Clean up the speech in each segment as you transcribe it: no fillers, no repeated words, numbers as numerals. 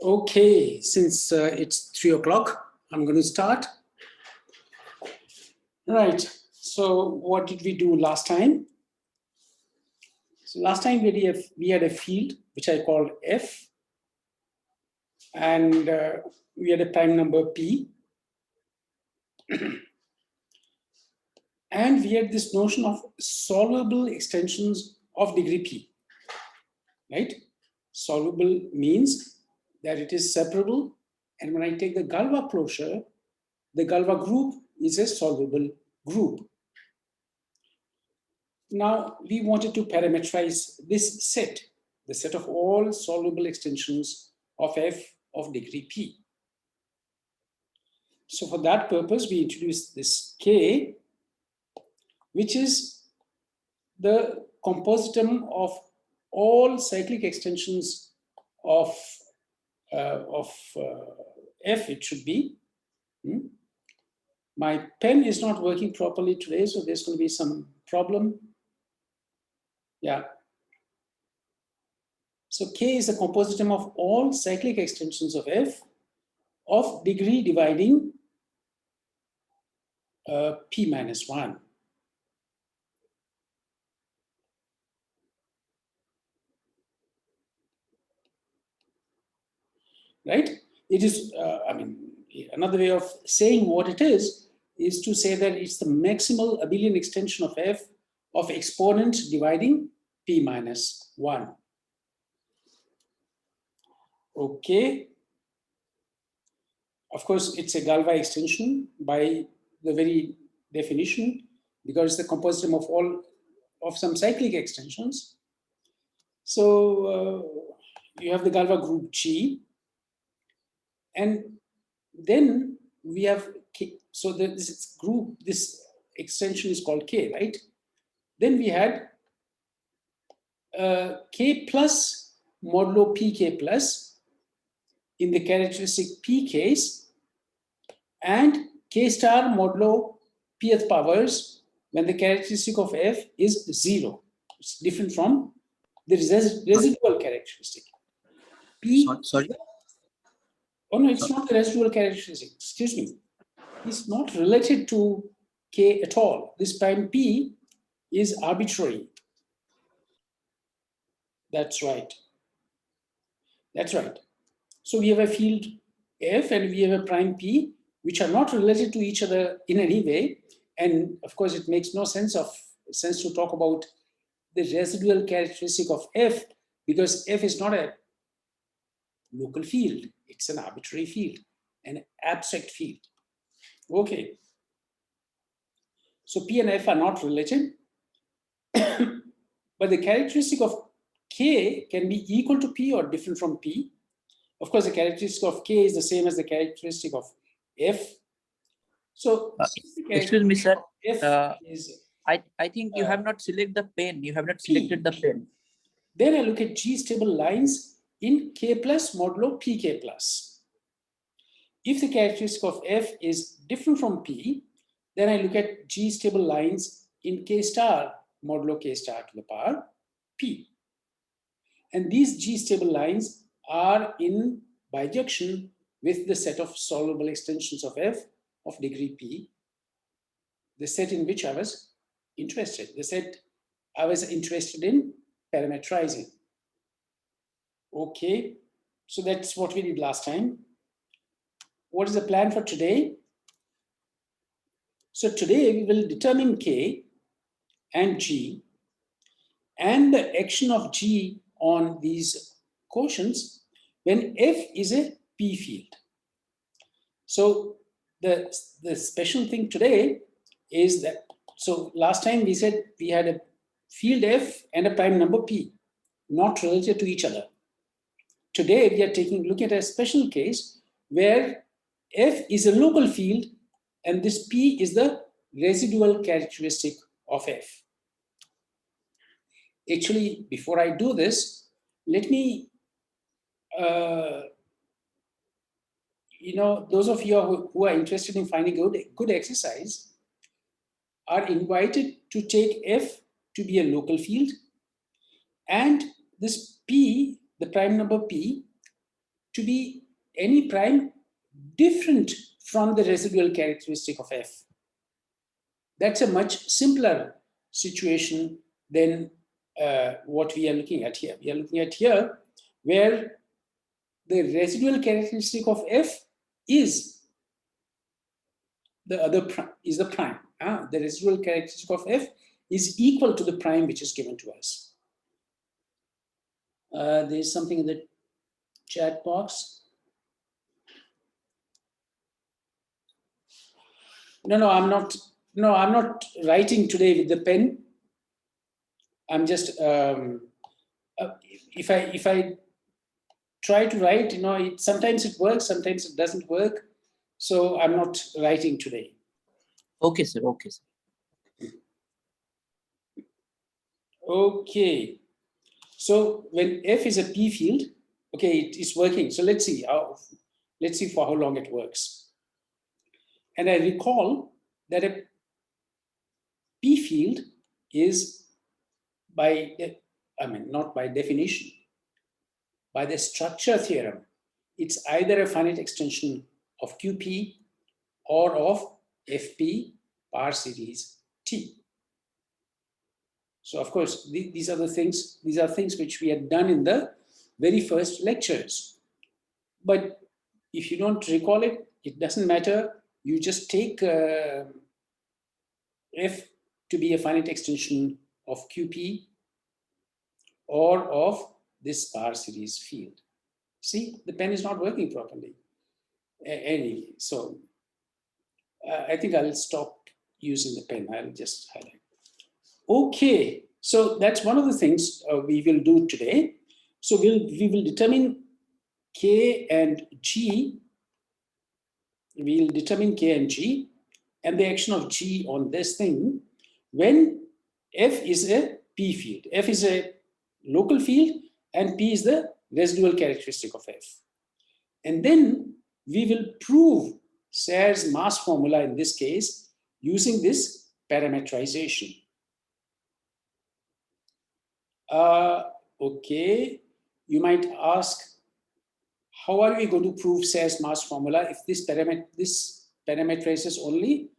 Okay, since it's 3 o'clock, I'm going to start. Right, so what did we do last time? So last time we had a field which I called F, and we had a prime number P. And we had this notion of solvable extensions of degree P, right? Solvable means that it is separable. And when I take the Galois closure, the Galois group is a solvable group. Now, we wanted to parameterize this set, the set of all solvable extensions of F of degree P. So for that purpose, we introduced this K, which is the compositum of all cyclic extensions of F, it should be. My pen is not working properly today, so there's going to be some problem. Yeah. So K is the compositum of all cyclic extensions of F of degree dividing P minus 1. Right? It is, another way of saying what it is to say that it's the maximal abelian extension of F of exponent dividing P minus 1. Okay. Of course, it's a Galois extension by the very definition, because it's the compositum of all of some cyclic extensions. So you have the Galois group G, and then we have K. So this group, this extension is called K, right? Then we had K plus modulo PK plus in the characteristic P case, and K star modulo Pth powers when the characteristic of F is 0. It's different from the residual characteristic. P. Sorry? Oh no, it's not the residual characteristic. Excuse me. It's not related to K at all. This prime P is arbitrary. That's right. That's right. So we have a field F and we have a prime P, which are not related to each other in any way. And of course, it makes no sense to talk about the residual characteristic of F, because F is not a local field. It's an arbitrary field, an abstract field. Okay. So P and F are not related, but the characteristic of K can be equal to P or different from P. Of course, the characteristic of K is the same as the characteristic of F. So, excuse me, sir. F is, I think you have not selected the pen. You have not selected the pen. Then I look at G stable lines in K plus modulo PK plus. If the characteristic of F is different from P, then I look at G stable lines in K star modulo K star to the power P. And these G stable lines are in bijection with the set of solvable extensions of F of degree P, the set in which I was interested, the set I was interested in parametrizing. Okay, so that's what we did last time. What is the plan for today? So today we will determine K and G and the action of G on these quotients when F is a P field. So the special thing today is that, so last time we said we had a field F and a prime number P, not related to each other. Today we are looking at a special case where F is a local field and this P is the residual characteristic of F. Actually, before I do this, let me, those of you who are interested in finding good exercise are invited to take F to be a local field, and this P, the prime number P, to be any prime different from the residual characteristic of f. That's a much simpler situation than what we are looking at here. We are looking at here where the residual characteristic of f is the other prime, is the prime. The residual characteristic of f is equal to the prime which is given to us. There's something in the chat box. No, I'm not writing today with the pen. I'm just if I try to write, sometimes it works, sometimes it doesn't work. So I'm not writing today. Okay, sir. Okay, sir. Okay. So when f is a p field, okay, it is working. So let's see for how long it works. And I recall that a p field is not by definition, by the structure theorem, it's either a finite extension of QP or of FP power series T. So of course, these are things which we had done in the very first lectures. But if you don't recall it, it doesn't matter. You just take F to be a finite extension of QP or of this power series field. See, the pen is not working properly. Anyway, so I think I'll stop using the pen. I'll just highlight. Okay, so that's one of the things we will do today. So we will determine K and G. We'll determine K and G and the action of G on this thing when F is a P field. F is a local field and P is the residual characteristic of F. And then we will prove Serre's mass formula in this case using this parametrization. Okay, you might ask, how are we going to prove Serre's mass formula if this parameterizes only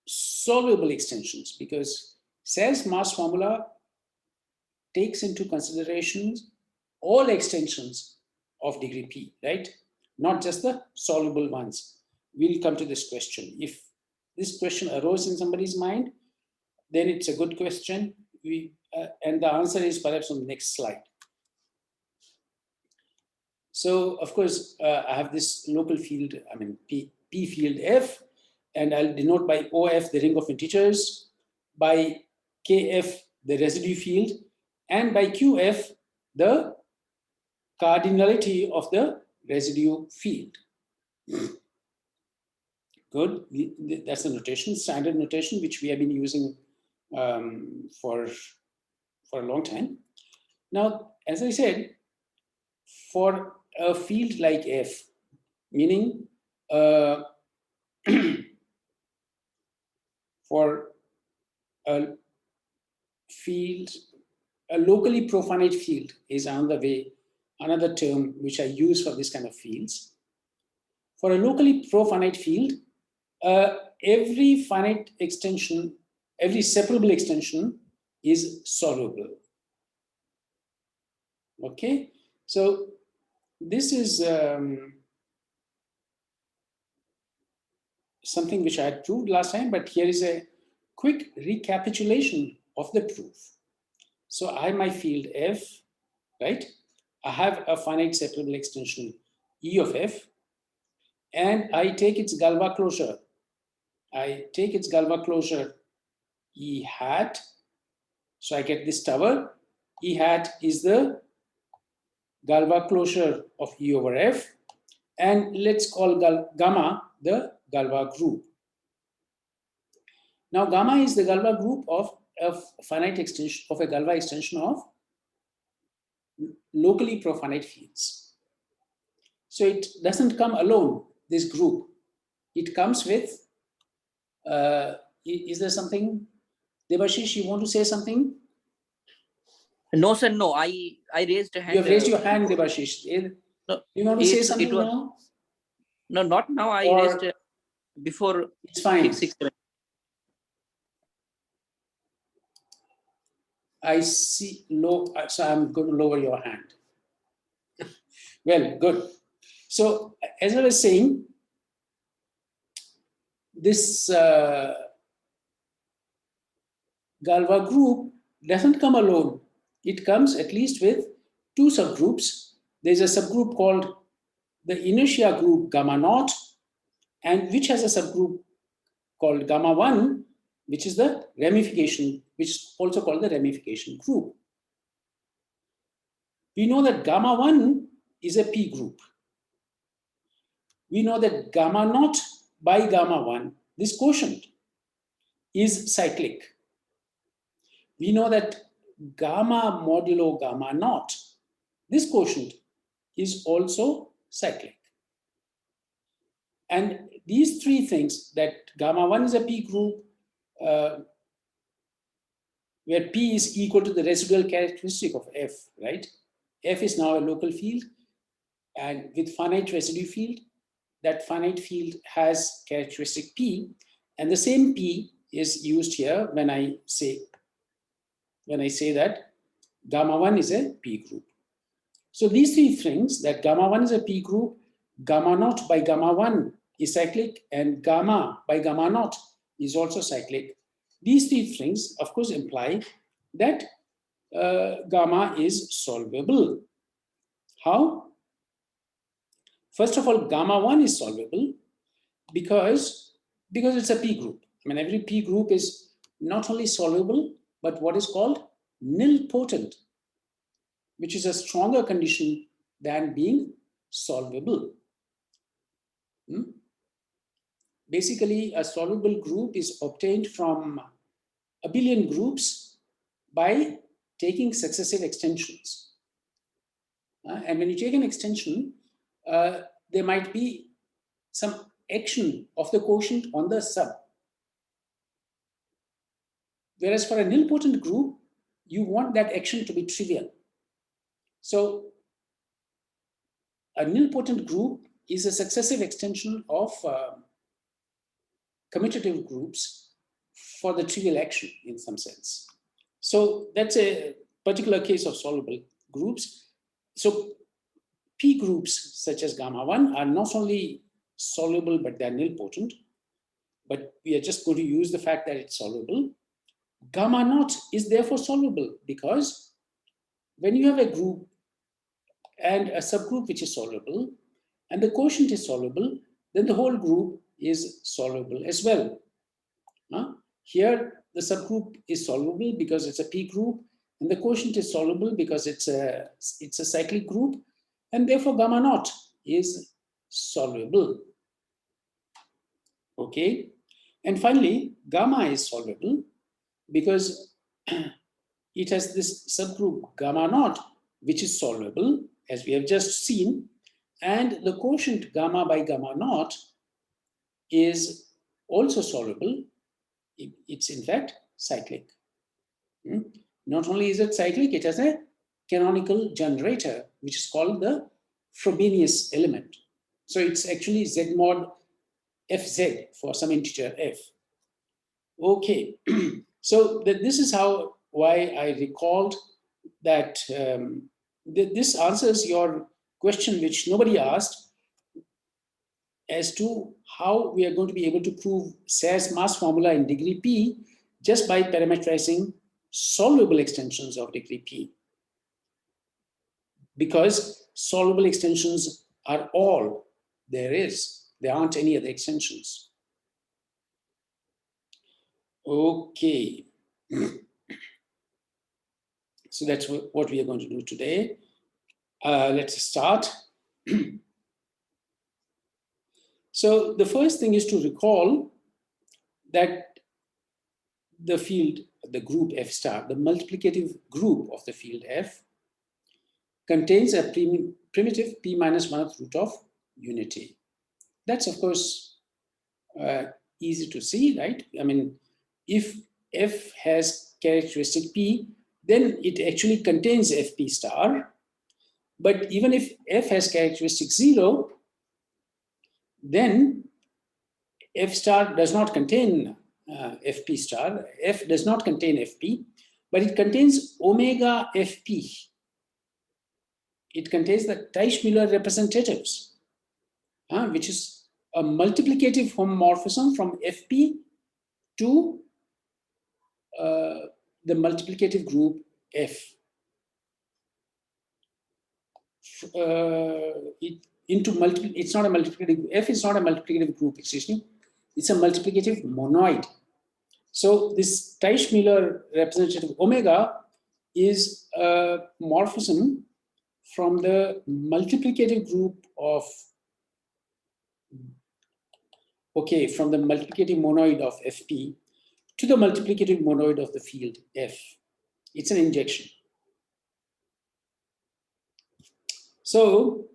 solvable extensions? Because Serre's mass formula takes into consideration all extensions of degree P, right? Not just the solvable ones. We'll come to this question. If this question arose in somebody's mind, then it's a good question. And the answer is perhaps on the next slide. So, of course, I have this local field, P field F, and I'll denote by OF the ring of integers, by KF the residue field, and by QF the cardinality of the residue field. Good, that's the notation, standard notation, which we have been using for a long time. Now, as I said, for a field like F, meaning for a field, a locally profinite field is another term which I use for this kind of fields. For a locally profinite field, every finite extension, every separable extension is solvable. Okay, so this is something which I had proved last time, but here is a quick recapitulation of the proof. So I have my field F, right? I have a finite separable extension E of F, and I take its Galois closure. I take its Galois closure E hat. So I get this tower. E hat is the Galois closure of E over F. And let's call gamma the Galois group. Now gamma is the Galois group of a finite extension of a Galois extension of locally profinite fields. So it doesn't come alone, this group. It comes with, is there something? Debashish, you want to say something? No, sir, no. I raised a hand. You have raised your hand, Devashish. No, You want to say it something was, now? no, not now. I Or raised before it's fine. 6, 7. I see low, so I'm going to lower your hand. Well, good. So, as I was saying, this Galois group doesn't come alone. It comes at least with two subgroups. There's a subgroup called the inertia group gamma naught, and which has a subgroup called gamma 1, which is the ramification, which is also called the ramification group. We know that gamma 1 is a p group. We know that gamma naught by gamma 1, this quotient, is cyclic. We know that gamma modulo gamma naught, this quotient, is also cyclic. And these three things, that gamma 1 is a p group, where p is equal to the residual characteristic of f, right? F is now a local field, and with finite residue field, that finite field has characteristic p, and the same p is used here when I say that gamma 1 is a p group. So these three things, that gamma 1 is a p group, gamma naught by gamma 1 is cyclic, and gamma by gamma naught is also cyclic. These three things, of course, imply that gamma is solvable. How? First of all, gamma 1 is solvable because it's a p group. I mean, every p group is not only solvable, but what is called nilpotent, which is a stronger condition than being solvable. Basically, a solvable group is obtained from abelian groups by taking successive extensions. And when you take an extension, there might be some action of the quotient on the sub. Whereas for a nilpotent group, you want that action to be trivial. So a nilpotent group is a successive extension of commutative groups for the trivial action in some sense. So that's a particular case of solvable groups. So p groups such as gamma 1 are not only solvable, but they're nilpotent. But we are just going to use the fact that it's solvable. Gamma naught is therefore solvable because when you have a group and a subgroup which is solvable, and the quotient is solvable, then the whole group is solvable as well. Here, the subgroup is solvable because it's a p group, and the quotient is solvable because it's a cyclic group, and therefore gamma naught is solvable. Okay, and finally, gamma is solvable because it has this subgroup gamma naught, which is solvable, as we have just seen, and the quotient gamma by gamma naught is also solvable. It's in fact cyclic. Not only is it cyclic, it has a canonical generator, which is called the Frobenius element. So it's actually Z mod Fz for some integer f. Okay, so this is why I recalled that this answers your question, which nobody asked, as to how we are going to be able to prove Serre's mass formula in degree p just by parametrizing solvable extensions of degree p. Because solvable extensions are all there is. There aren't any other extensions. Okay. So that's what we are going to do today. Let's start. So the first thing is to recall that the field, the group F star, the multiplicative group of the field F, contains a primitive p minus 1th root of unity. That's, of course, easy to see, right? I mean, if F has characteristic p, then it actually contains Fp star. But even if F has characteristic 0, then F star does not contain Fp star. F does not contain Fp, but it contains omega Fp. It contains the Teichmüller representatives, which is a multiplicative homomorphism from Fp to the multiplicative group F. It's not a multiplicative, F is not a multiplicative group, excuse me. It's a multiplicative monoid. So this Teichmüller representative omega is a morphism from the multiplicative group of, from the multiplicative monoid of Fp to the multiplicative monoid of the field F. It's an injection. So,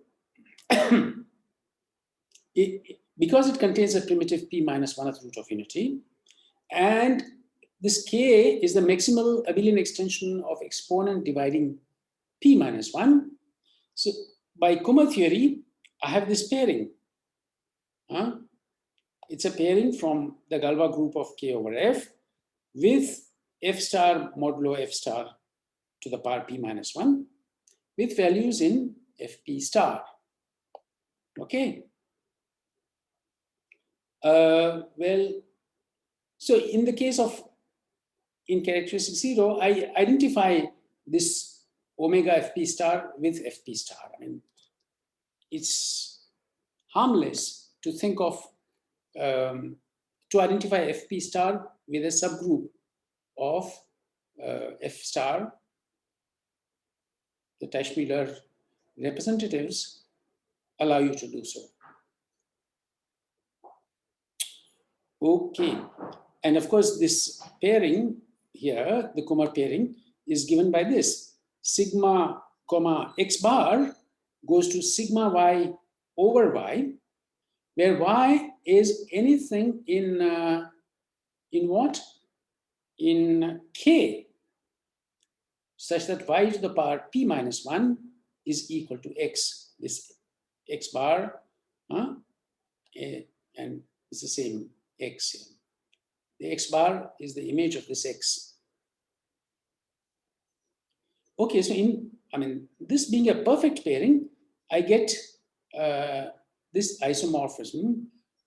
because it contains a primitive p minus 1th root of unity, and this k is the maximal abelian extension of exponent dividing p minus 1. So, by Kummer theory, I have this pairing. It's a pairing from the Galois group of k over f with f star modulo f star to the power p minus 1 with values in Fp star. Okay. Well, so in the case of, in characteristic 0, I identify this omega Fp star with Fp star. I mean, it's harmless to think of, to identify Fp star with a subgroup of F star. The Teichmüller representatives allow you to do so. Okay, and of course this pairing here, the Kummer pairing, is given by this. Sigma comma x bar goes to sigma y over y, where y is anything in what? In k, such that y to the power p minus 1 is equal to x. This x bar, and it's the same x here. The x bar is the image of this x. Okay, so this being a perfect pairing, I get this isomorphism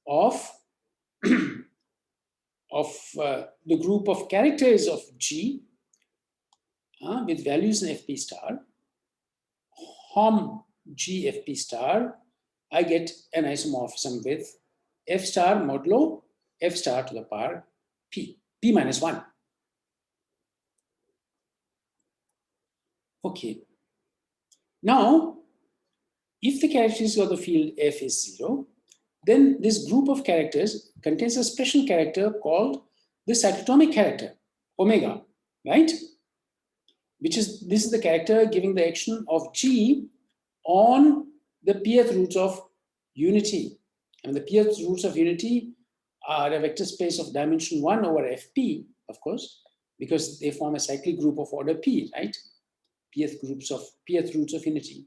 of the group of characters of G with values in Fp star, hom G Fp star, I get an isomorphism with F star modulo F star to the power P minus 1. Okay. Now, if the characteristic of the field F is 0, then this group of characters contains a special character called the cyclotomic character, omega, right? This is the character giving the action of G on the pth roots of unity. And the pth roots of unity are a vector space of dimension 1 over Fp, of course, because they form a cyclic group of order P, right? Pth roots of unity.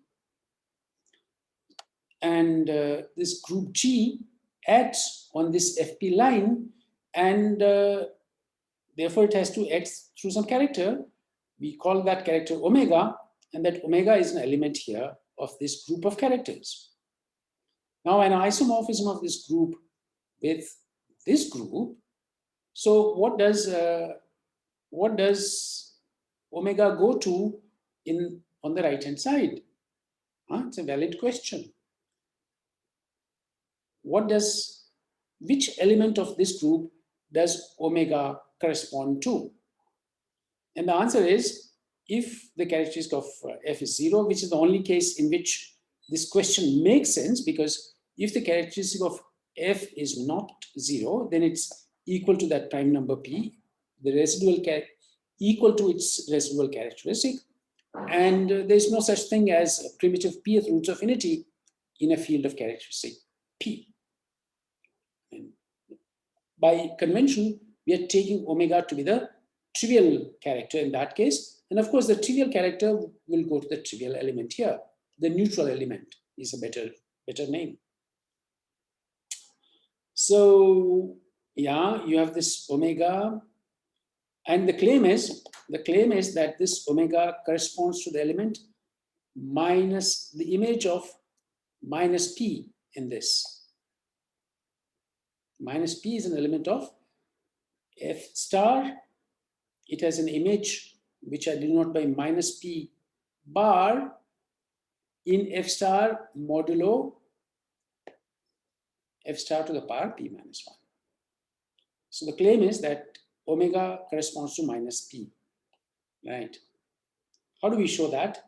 And this group G acts on this Fp line, and therefore it has to act through some character. We call that character omega, and that omega is an element here of this group of characters. Now, an isomorphism of this group with this group. So what does omega go to on the right hand side? It's a valid question. Which element of this group does omega correspond to? And the answer is, if the characteristic of F is 0, which is the only case in which this question makes sense, because if the characteristic of F is not 0, then it's equal to that prime number P, the residual equal to its residual characteristic, and there's no such thing as primitive pth roots of unity in a field of characteristic P. And by convention, we are taking omega to be the trivial character in that case, And of course, the trivial character will go to the trivial element here. The neutral element is a better name. So yeah, you have this omega, and the claim is that this omega corresponds to the element minus the image of minus p in this. Minus p is an element of f star. It has an image which I denote by minus p bar in f star modulo f star to the power p minus 1. So the claim is that omega corresponds to minus p, right? How do we show that?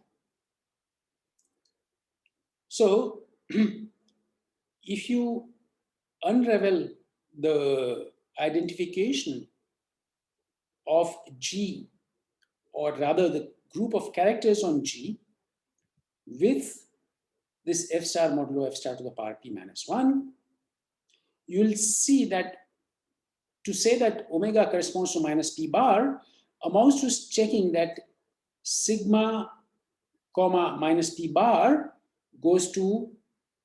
So if you unravel the identification of G, or rather the group of characters on G, with this f star modulo f star to the power p minus 1, you'll see that to say that omega corresponds to minus p bar amounts to checking that sigma comma minus p bar goes to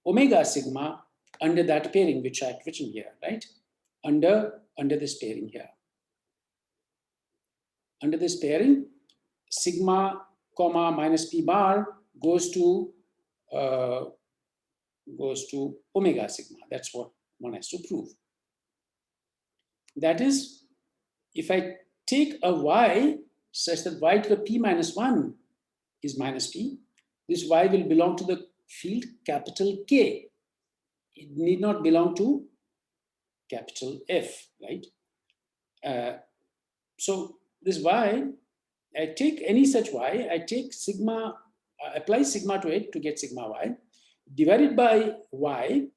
omega sigma under that pairing which I've written here, right? Under this pairing here. Under this pairing, sigma comma minus p bar goes to omega sigma. That's what one has to prove. That is, if I take a y such that y to the p minus 1 is minus p, this y will belong to the field capital K. It need not belong to capital F, right? So this y, I take any such y, I take sigma, apply sigma to it to get sigma y, divided by y,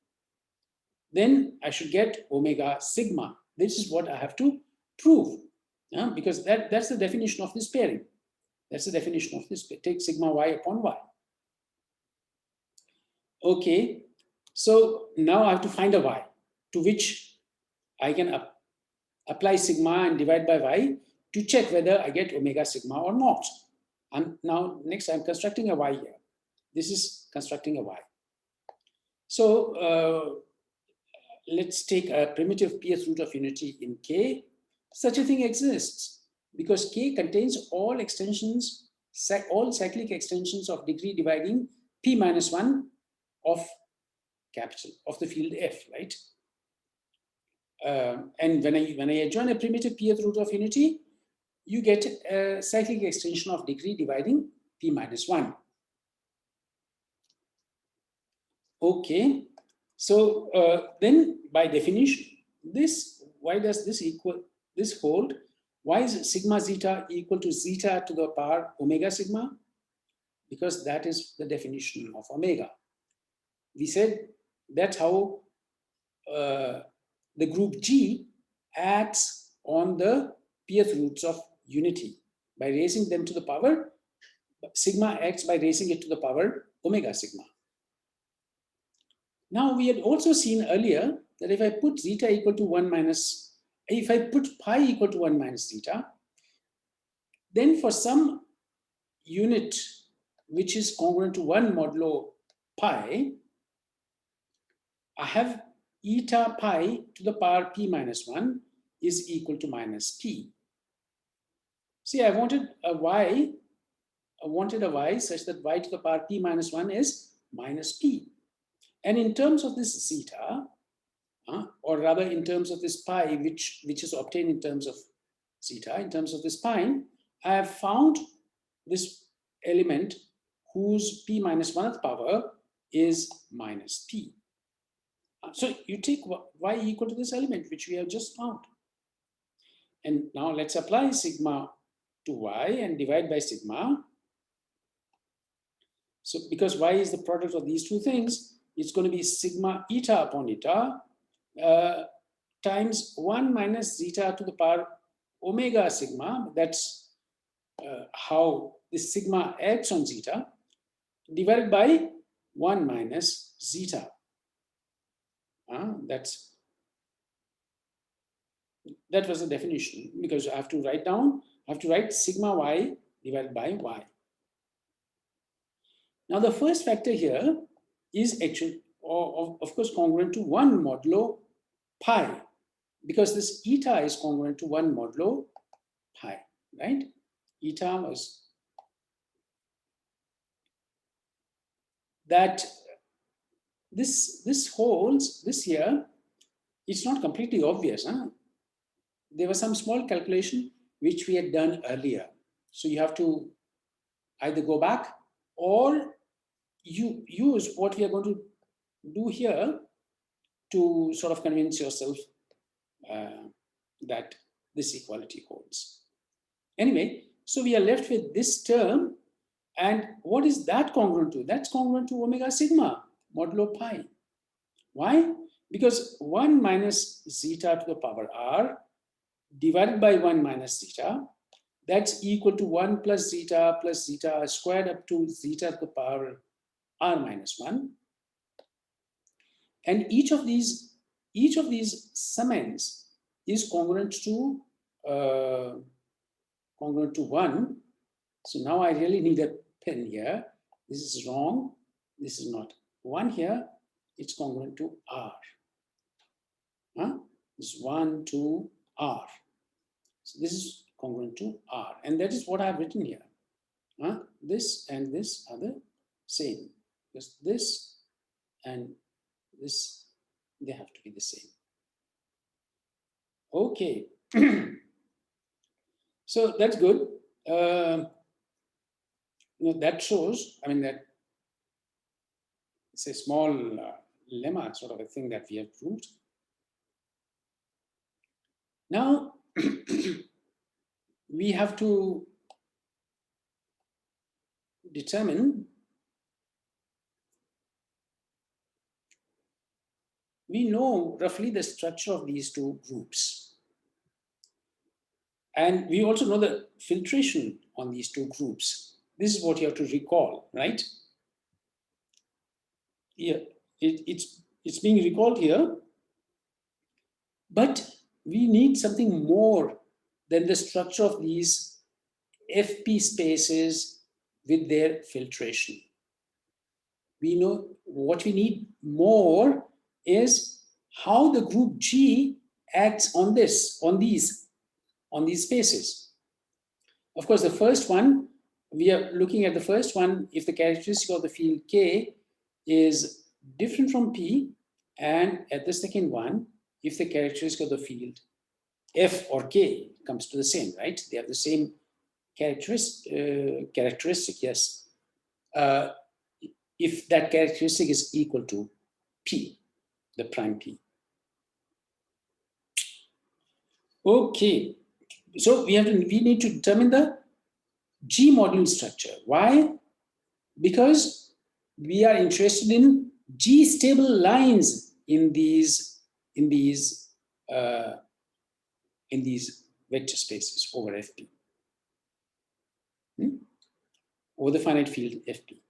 then I should get omega sigma. This is what I have to prove, because that's the definition of this pairing. That's the definition of this. Take sigma y upon y. Okay, so now I have to find a y to which I can apply sigma and divide by y to check whether I get omega sigma or not. And now next I'm constructing a y here. This is constructing a y. So let's take a primitive pth root of unity in K. Such a thing exists because K contains all extensions, all cyclic extensions of degree dividing p minus 1 of the field F, right? And when I adjoin a primitive pth root of unity, you get a cyclic extension of degree dividing p minus 1. Okay, so then by definition, why does this hold? Why is sigma zeta equal to zeta to the power omega sigma? Because that is the definition of omega. We said that's how the group G acts on the pth roots of unity. By raising them to the power, sigma acts by raising it to the power omega sigma. Now we had also seen earlier that if I put zeta equal to 1 minus, if I put pi equal to 1 minus zeta, then for some unit which is congruent to 1 modulo pi, I have eta pi to the power p minus 1 is equal to minus p. See, I wanted a y such that y to the power p minus 1 is minus p. And in terms of this zeta, or rather in terms of this pi, which is obtained in terms of zeta, in terms of this pi, I have found this element whose p minus 1th power is minus p. So you take y equal to this element, which we have just found. And now let's apply sigma to y and divide by sigma. So because y is the product of these two things, it's going to be sigma eta upon eta times 1 minus zeta to the power omega sigma. That's how this sigma acts on zeta, divided by 1 minus zeta. That was the definition, because I have to write sigma y divided by y. Now the first factor here is actually, of course, congruent to 1 modulo pi, because this eta is congruent to 1 modulo pi, right? Eta was that this holds this here. It's not completely obvious. Huh? There was some small calculation which we had done earlier. So you have to either go back or you use what we are going to do here to sort of convince yourself that this equality holds. Anyway, so we are left with this term. And what is that congruent to? That's congruent to omega sigma modulo pi. Why? Because 1 minus zeta to the power r divided by 1 minus zeta, that's equal to 1 plus zeta squared up to zeta to the power r minus 1. And each of these summands is congruent to 1. So now I really need a pen here. This is wrong. This is not 1 here. It's congruent to r. Huh? This is 1, 2, r. So this is congruent to r. And that is what I've written here. Huh? This and this are the same. Because this and this, they have to be the same. Okay. So that's good. That shows, I mean, that it's a small lemma sort of a thing that we have proved. Now, we have to determine, we know roughly the structure of these two groups. And we also know the filtration on these two groups. This is what you have to recall, right? Yeah, it's being recalled here. But we need something more than the structure of these FP spaces with their filtration. We know what we need more is how the group G acts on these spaces. Of course, the first one, we are looking at the first one, if the characteristic of the field K is different from P, and at the second one, if the characteristic of the field F or K comes to the same, right? They have the same characteristic, yes. If that characteristic is equal to P, the prime P. Okay, so we need to determine the G module structure. Why? Because we are interested in G stable lines in these vector spaces over FP, over the finite field FP.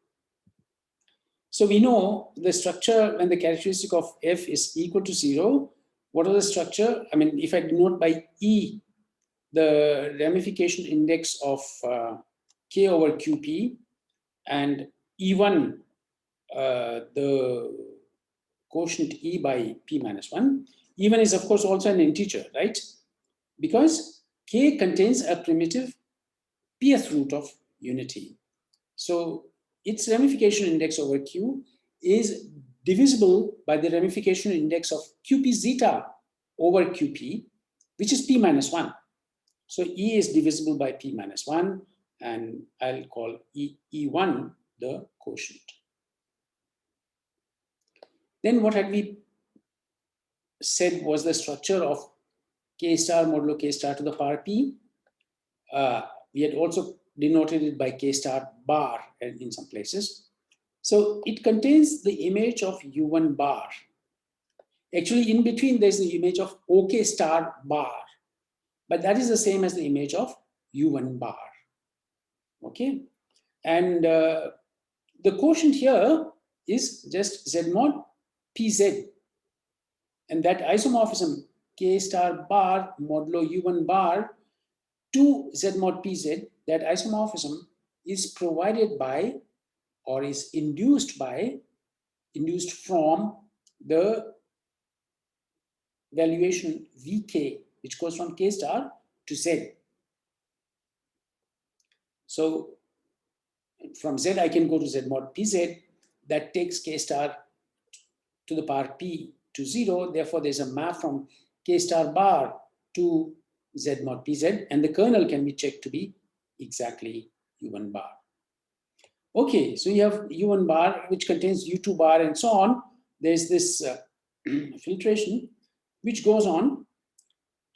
So we know the structure when the characteristic of F is equal to 0. What are the structure? I mean, if I denote by E, the ramification index of K over QP, and E1, the quotient E by P minus 1. E1 is, of course, also an integer, right? Because K contains a primitive pth root of unity. So its ramification index over Q is divisible by the ramification index of QP zeta over QP, which is P minus 1. So E is divisible by P minus 1, and I'll call E1 the quotient. Then what had we said was the structure of K star modulo K star to the power P? We had also denoted it by K star bar in some places. So it contains the image of U1 bar. Actually, in between, there's the image of OK star bar. But that is the same as the image of U1 bar. Okay? And the quotient here is just Z mod PZ. And that isomorphism K star bar modulo U1 bar to Z mod PZ, that isomorphism is provided by, or is induced from the valuation Vk, which goes from K star to Z. So from Z, I can go to Z mod PZ. That takes K star to the power P to 0. Therefore, there's a map from K star bar to Z mod PZ, and the kernel can be checked to be exactly U1 bar. Okay, so you have U1 bar, which contains U2 bar and so on. There's this filtration which goes on,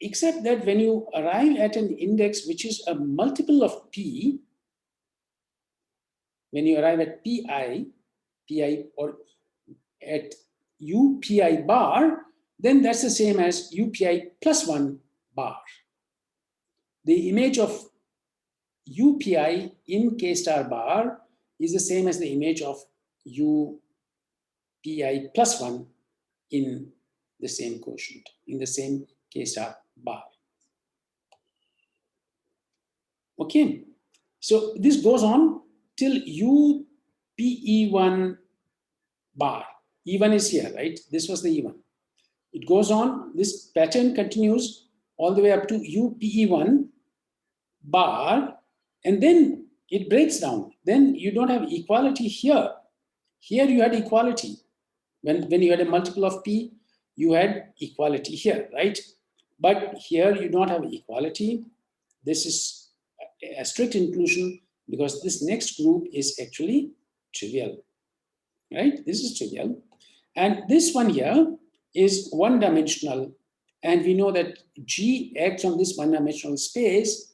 except that when you arrive at an index which is a multiple of P, when you arrive at Pi or at UPI bar, then that's the same as UPI plus 1 bar. The image of UPI in K star bar is the same as the image of UPI plus 1 in the same quotient, in the same K star bar. Okay, so this goes on till UPE1 bar. E1 is here, right? This was the E1. It goes on, this pattern continues all the way up to UPE1 bar, and then it breaks down. Then you don't have equality here. Here you had equality. When you had a multiple of P, you had equality here, right? But here you don't have equality. This is a strict inclusion because this next group is actually trivial, right? This is trivial. And this one here is one-dimensional. And we know that G acts on this one-dimensional space,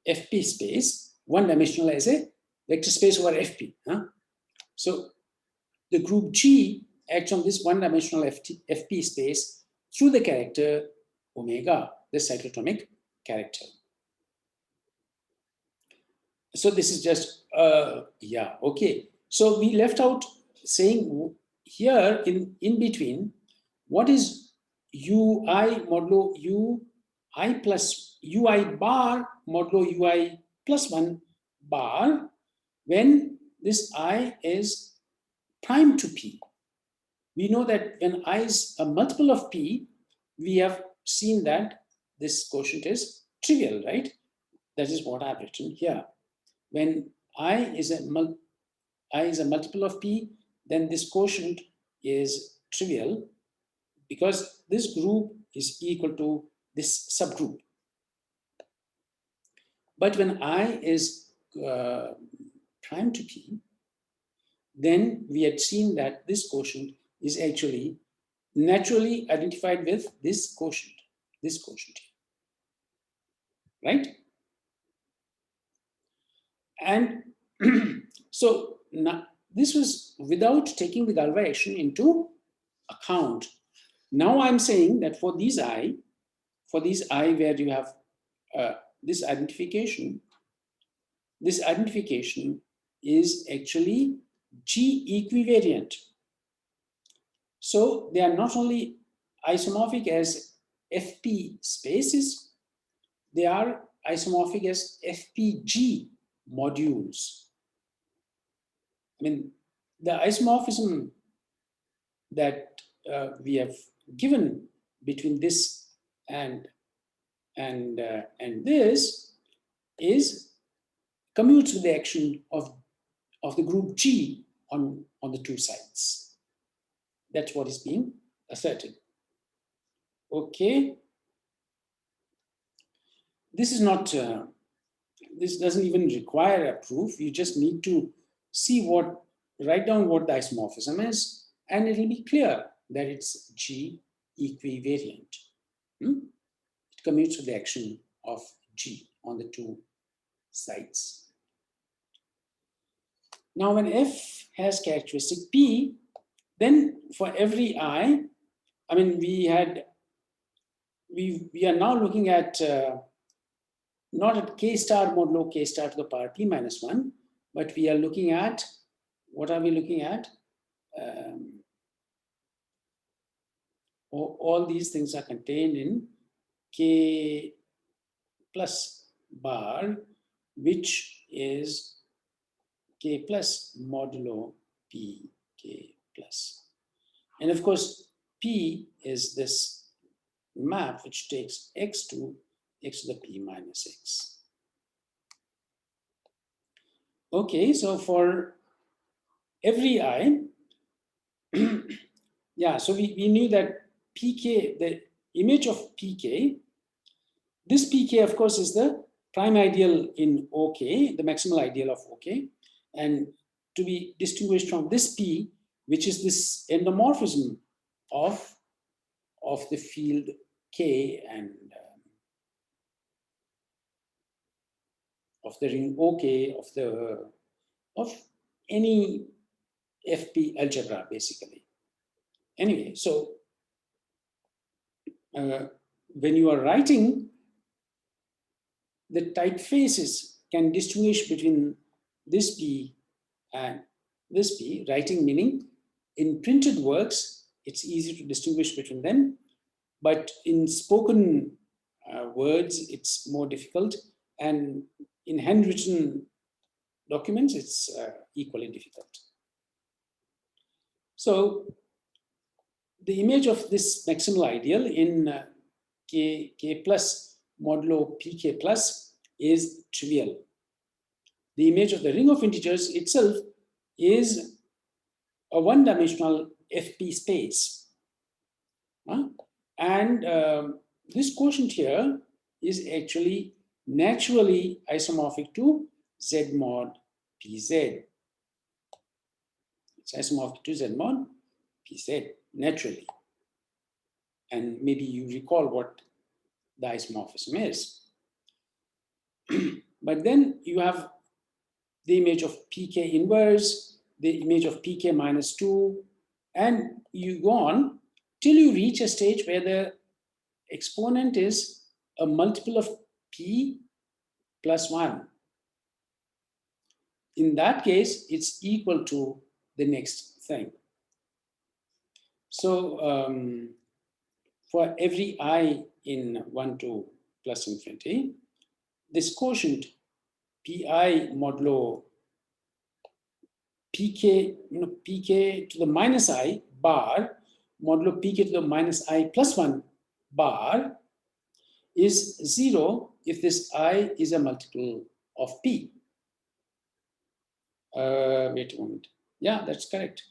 FP space, one-dimensional as a vector space over FP. So the group G acts on this one-dimensional FP space through the character omega, the cyclotomic character. So this is just, yeah, okay. So we left out saying here in between, what is UI modulo UI plus UI bar modulo UI plus 1 bar when this I is prime to P. We know that when I is a multiple of P, we have seen that this quotient is trivial, right? That is what I've written here. When I is a multiple of P, then this quotient is trivial because this group is equal to this subgroup. But when I is prime to P, then we had seen that this quotient is actually naturally identified with this quotient here, right? And so now, this was without taking the Galois action into account. Now I'm saying that for these I where you have this identification is actually G equivariant. So they are not only isomorphic as FP spaces, they are isomorphic as FPG modules. I mean, the isomorphism that we have given between this and this is commutes with the action of the group G on the two sides. That's what is being asserted. Okay. This is not, this doesn't even require a proof. You just need to see write down what the isomorphism is, and it'll be clear that it's G equivariant. It commutes with the action of G on the two sides. Now, when F has characteristic P, then for every I mean, we are now looking at not at K star modulo K star to the power P minus 1, but we are looking at, what are we looking at? All these things are contained in K plus bar, which is k plus modulo p k plus. And of course, p is this map which takes x to the p minus x. Okay, so for every I, yeah, so we knew that pk, the image of pk, this pk, of course, is the prime ideal in OK, the maximal ideal of OK, and to be distinguished from this p, which is this endomorphism of the field K and of the ring OK, of any FP algebra, basically. Anyway, so when you are writing, the typefaces can distinguish between this P and this P, writing meaning in printed works, it's easy to distinguish between them, but in spoken words, it's more difficult, and in handwritten documents, it's equally difficult. So the image of this maximal ideal in k plus modulo pk plus is trivial. The image of the ring of integers itself is a one-dimensional FP space. And this quotient here is actually naturally isomorphic to Z mod PZ. It's isomorphic to Z mod PZ, naturally. And maybe you recall what the isomorphism is. But then you have the image of pk inverse, the image of pk minus 2, and you go on till you reach a stage where the exponent is a multiple of p plus 1. In that case, it's equal to the next thing. So for every I in 1 to plus infinity, this quotient pi modulo pk, pk to the minus I bar modulo pk to the minus I plus 1 bar is 0 if this I is a multiple of p. Wait a moment. Yeah, that's correct.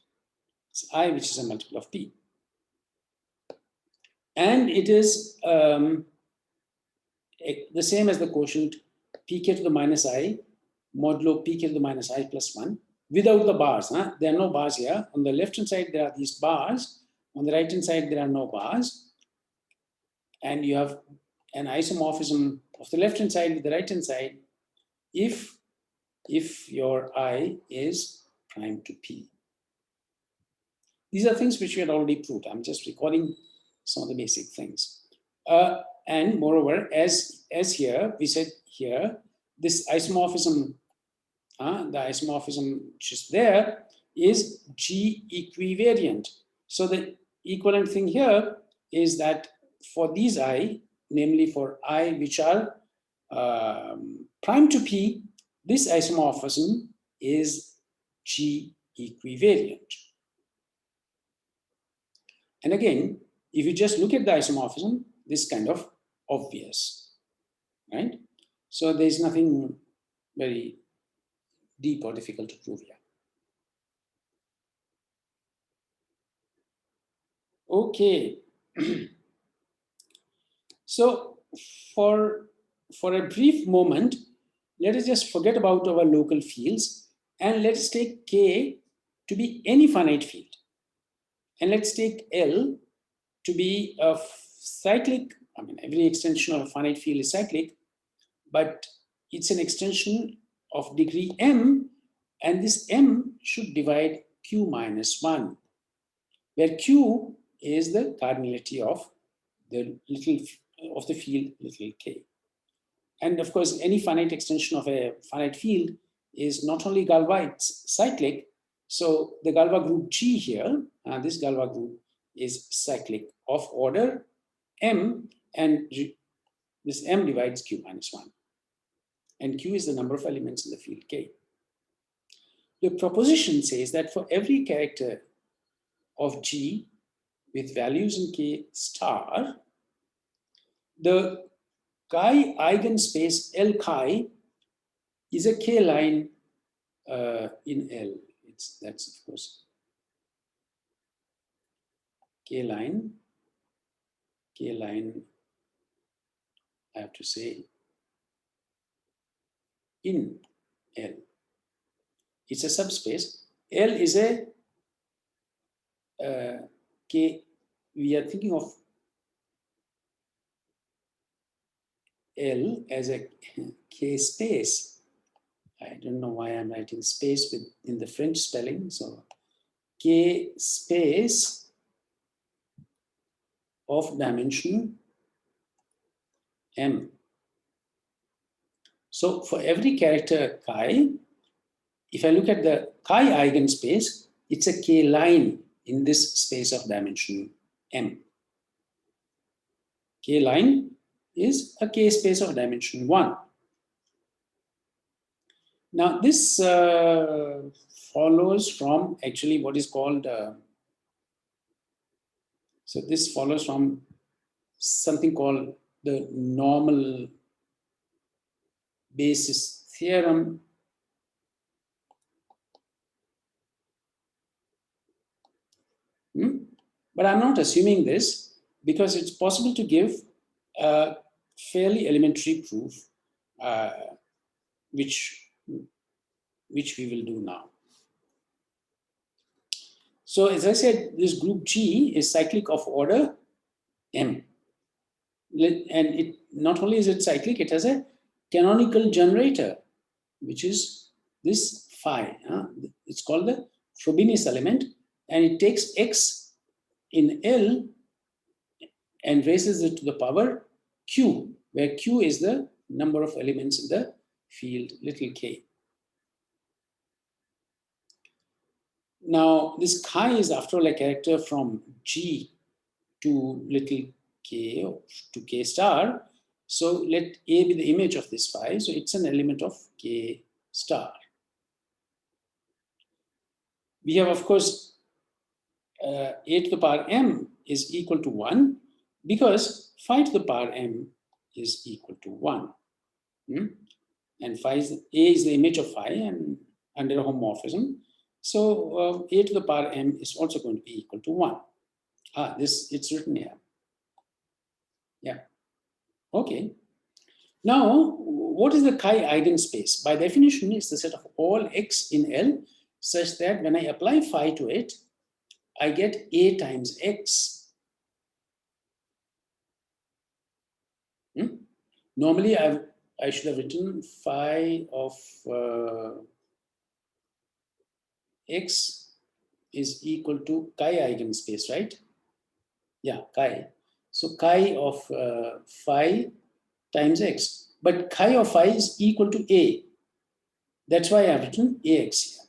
It's I which is a multiple of p. And it is the same as the quotient pk to the minus I modulo pk to the minus I plus 1 without the bars. There are no bars here. On the left-hand side, there are these bars. On the right-hand side, there are no bars. And you have an isomorphism of the left-hand side with the right-hand side if your I is prime to P. These are things which we had already proved. I'm just recording some of the basic things. And moreover, as here, we said here, this isomorphism, the isomorphism which is there is G equivariant. So the equivalent thing here is that for these I, namely for I which are prime to P, this isomorphism is G equivariant. And again, if you just look at the isomorphism, this is kind of obvious, right? So there's nothing very deep or difficult to prove here. Okay. So for a brief moment, let us just forget about our local fields and let's take K to be any finite field. And let's take L to be a cyclic, I mean, every extension of a finite field is cyclic, but it's an extension of degree M, and this M should divide Q minus 1, where Q is the cardinality of the field little k. And of course, any finite extension of a finite field is not only Galois, it's cyclic. So the Galois group G here, this Galois group is cyclic of order M, and this M divides Q minus 1. and Q is the number of elements in the field K. The proposition says that for every character of G with values in K star, the chi eigenspace L chi is a K line in L. That's of course K line, I have to say, in L. It's a subspace. L is a K. We are thinking of L as a K space. I don't know why I'm writing space in the French spelling. So K space of dimension M. So for every character chi, if I look at the chi eigenspace, it's a K line in this space of dimension M. K line is a K space of dimension 1. Now this follows from actually what is called, so this follows from something called the normal basis theorem. But I'm not assuming this because it's possible to give a fairly elementary proof, which we will do now. So as I said, this group G is cyclic of order M. And it not only is it cyclic, it has a canonical generator, which is this phi. It's called the Frobenius element, and it takes X in L and raises it to the power Q, where Q is the number of elements in the field little k. Now, this chi is after all a character from G to little k, or to k star. So let A be the image of this phi. So it's an element of k star. We have, of course, A to the power m is equal to 1 because phi to the power m is equal to 1. And phi is, A is the image of phi and under a homomorphism. So A to the power m is also going to be equal to 1. It's written here. Yeah. Okay. Now, what is the chi eigenspace? By definition, it's the set of all x in L such that when I apply phi to it, I get A times x. Normally, I should have written phi of x is equal to chi eigenspace, right? Yeah, chi. So chi of phi times x. But chi of phi is equal to A. That's why I've written AX here.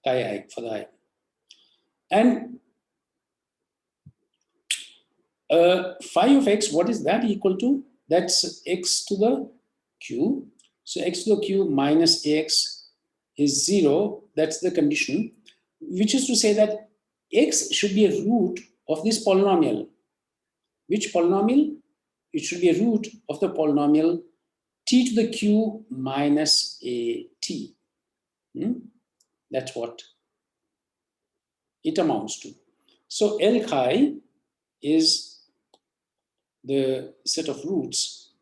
Chi I for the I. And phi of x, what is that equal to? That's x to the q. So x to the q minus ax is 0. That's the condition, which is to say that x should be a root of this polynomial. Which polynomial? It should be a root of the polynomial t to the q minus a t. That's what it amounts to. So L chi is the set of roots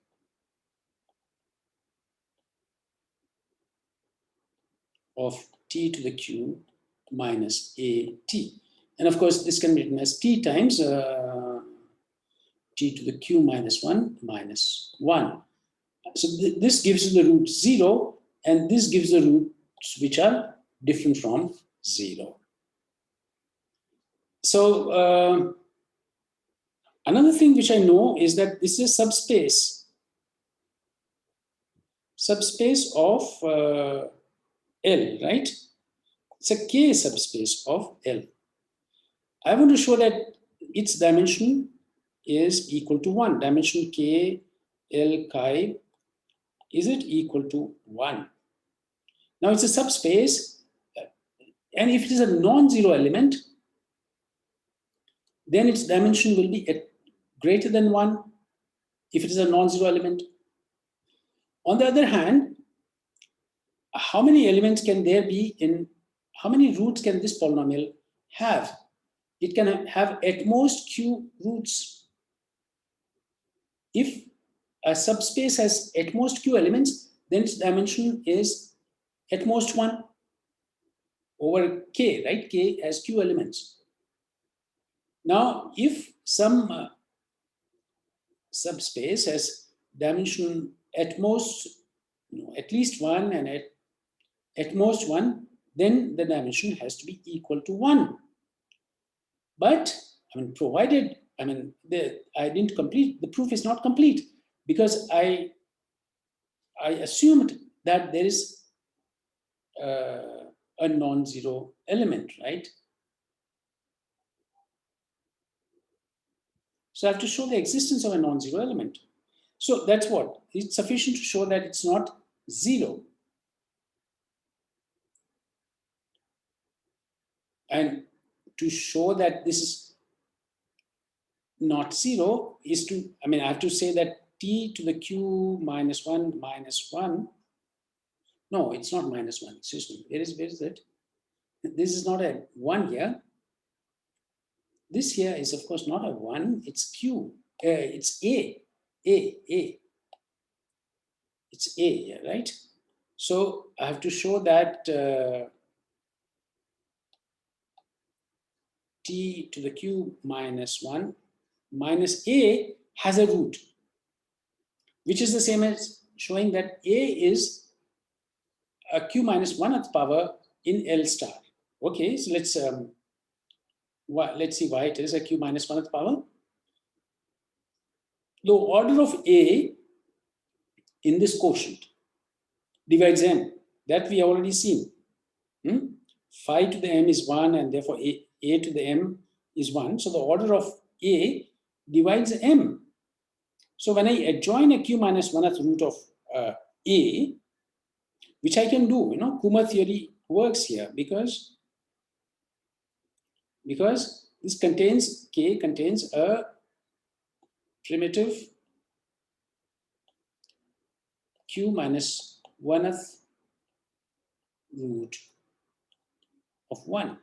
of t to the q minus a t. And of course, this can be written as t times t to the q minus 1 minus 1. So this gives you the root 0, and this gives the roots which are different from 0. So another thing which I know is that this is a subspace of L, right? It's a K subspace of L. I want to show that its dimension is equal to 1. Dimension K, L chi is it equal to 1? Now it's a subspace, and if it is a non-zero element, then its dimension will be greater than 1 if it is a non-zero element. On the other hand, how many elements can there be in, how many roots can this polynomial have? It can have at most q roots. If a subspace has at most q elements, then its dimension is at most 1 over k, right? K has q elements. Now, if some subspace has dimension at most, at least 1 and at most 1, then the dimension has to be equal to 1. But, I mean, provided, I mean, I didn't complete, the proof is not complete because I assumed that there is a non-zero element, right? So I have to show the existence of a non-zero element. So that's what, it's sufficient to show that it's not 0. And to show that this is not 0 is to, I mean, I have to say that t to the q minus 1 minus 1. No, it's not minus 1. Excuse me. Where is it? This is not a 1 here. This here is, of course, not a 1. It's q. It's a. It's a here, right? So I have to show that t to the q minus 1 minus a has a root, which is the same as showing that a is a q minus 1th power in L star. Okay, so let's see why it is a q minus 1th power. The order of a in this quotient divides m. That we have already seen. Phi to the m is 1, and therefore a to the m is 1. So the order of a divides m. So when I adjoin a q minus 1th root of a, which I can do, Kummer theory works here because this contains, K contains a primitive q minus 1th root of 1.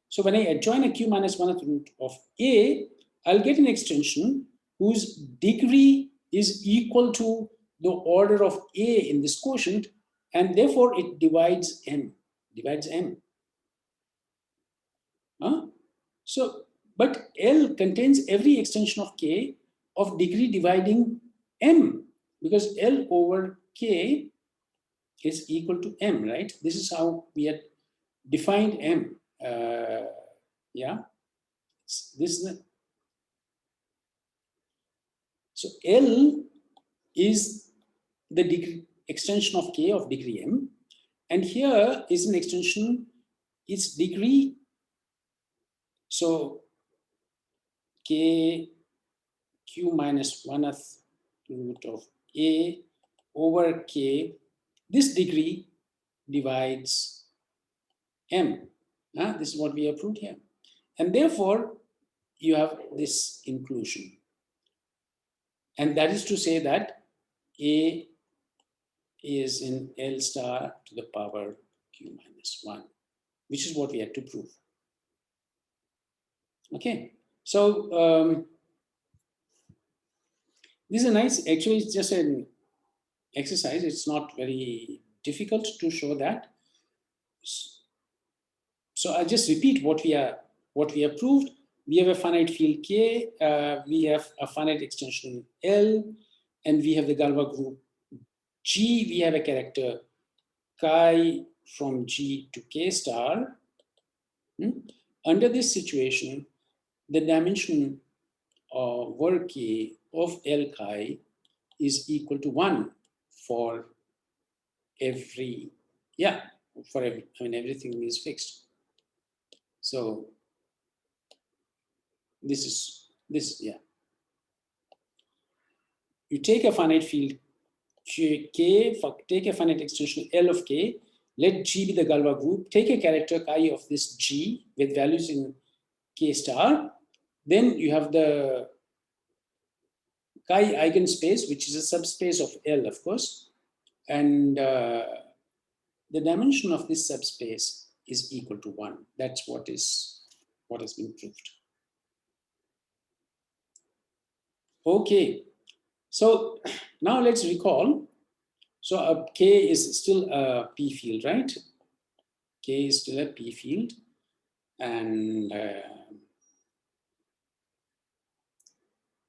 So when I adjoin a q minus 1th root of a, I'll get an extension whose degree is equal to the order of a in this quotient, and therefore it divides m. So, but L contains every extension of K of degree dividing M, because L over K is equal to M, right? This is how we had defined M. Yeah, this is so L is the degree extension of K of degree M, and here is an extension, its degree. So K q minus 1th root of a over k, this degree divides m. This is what we have proved here. And therefore, you have this inclusion. And that is to say that a is in L star to the power q minus 1, which is what we had to prove. Okay, so this is a nice, actually it's just an exercise. It's not very difficult to show that. So I'll just repeat what we have proved. We have a finite field K, we have a finite extension L, and we have the Galois group G. We have a character chi from G to K star. Under this situation, the dimension over K of L chi is equal to 1 for every, everything is fixed. So this is, you take a finite field K, take a finite extension L of K, let G be the Galois group, take a character chi of this G with values in K star, then you have the chi Eigen Space, which is a subspace of L, of course, and the dimension of this subspace is equal to 1. That's what has been proved. Okay, so now let's recall. So K is still a P field, right? K is still a P field, and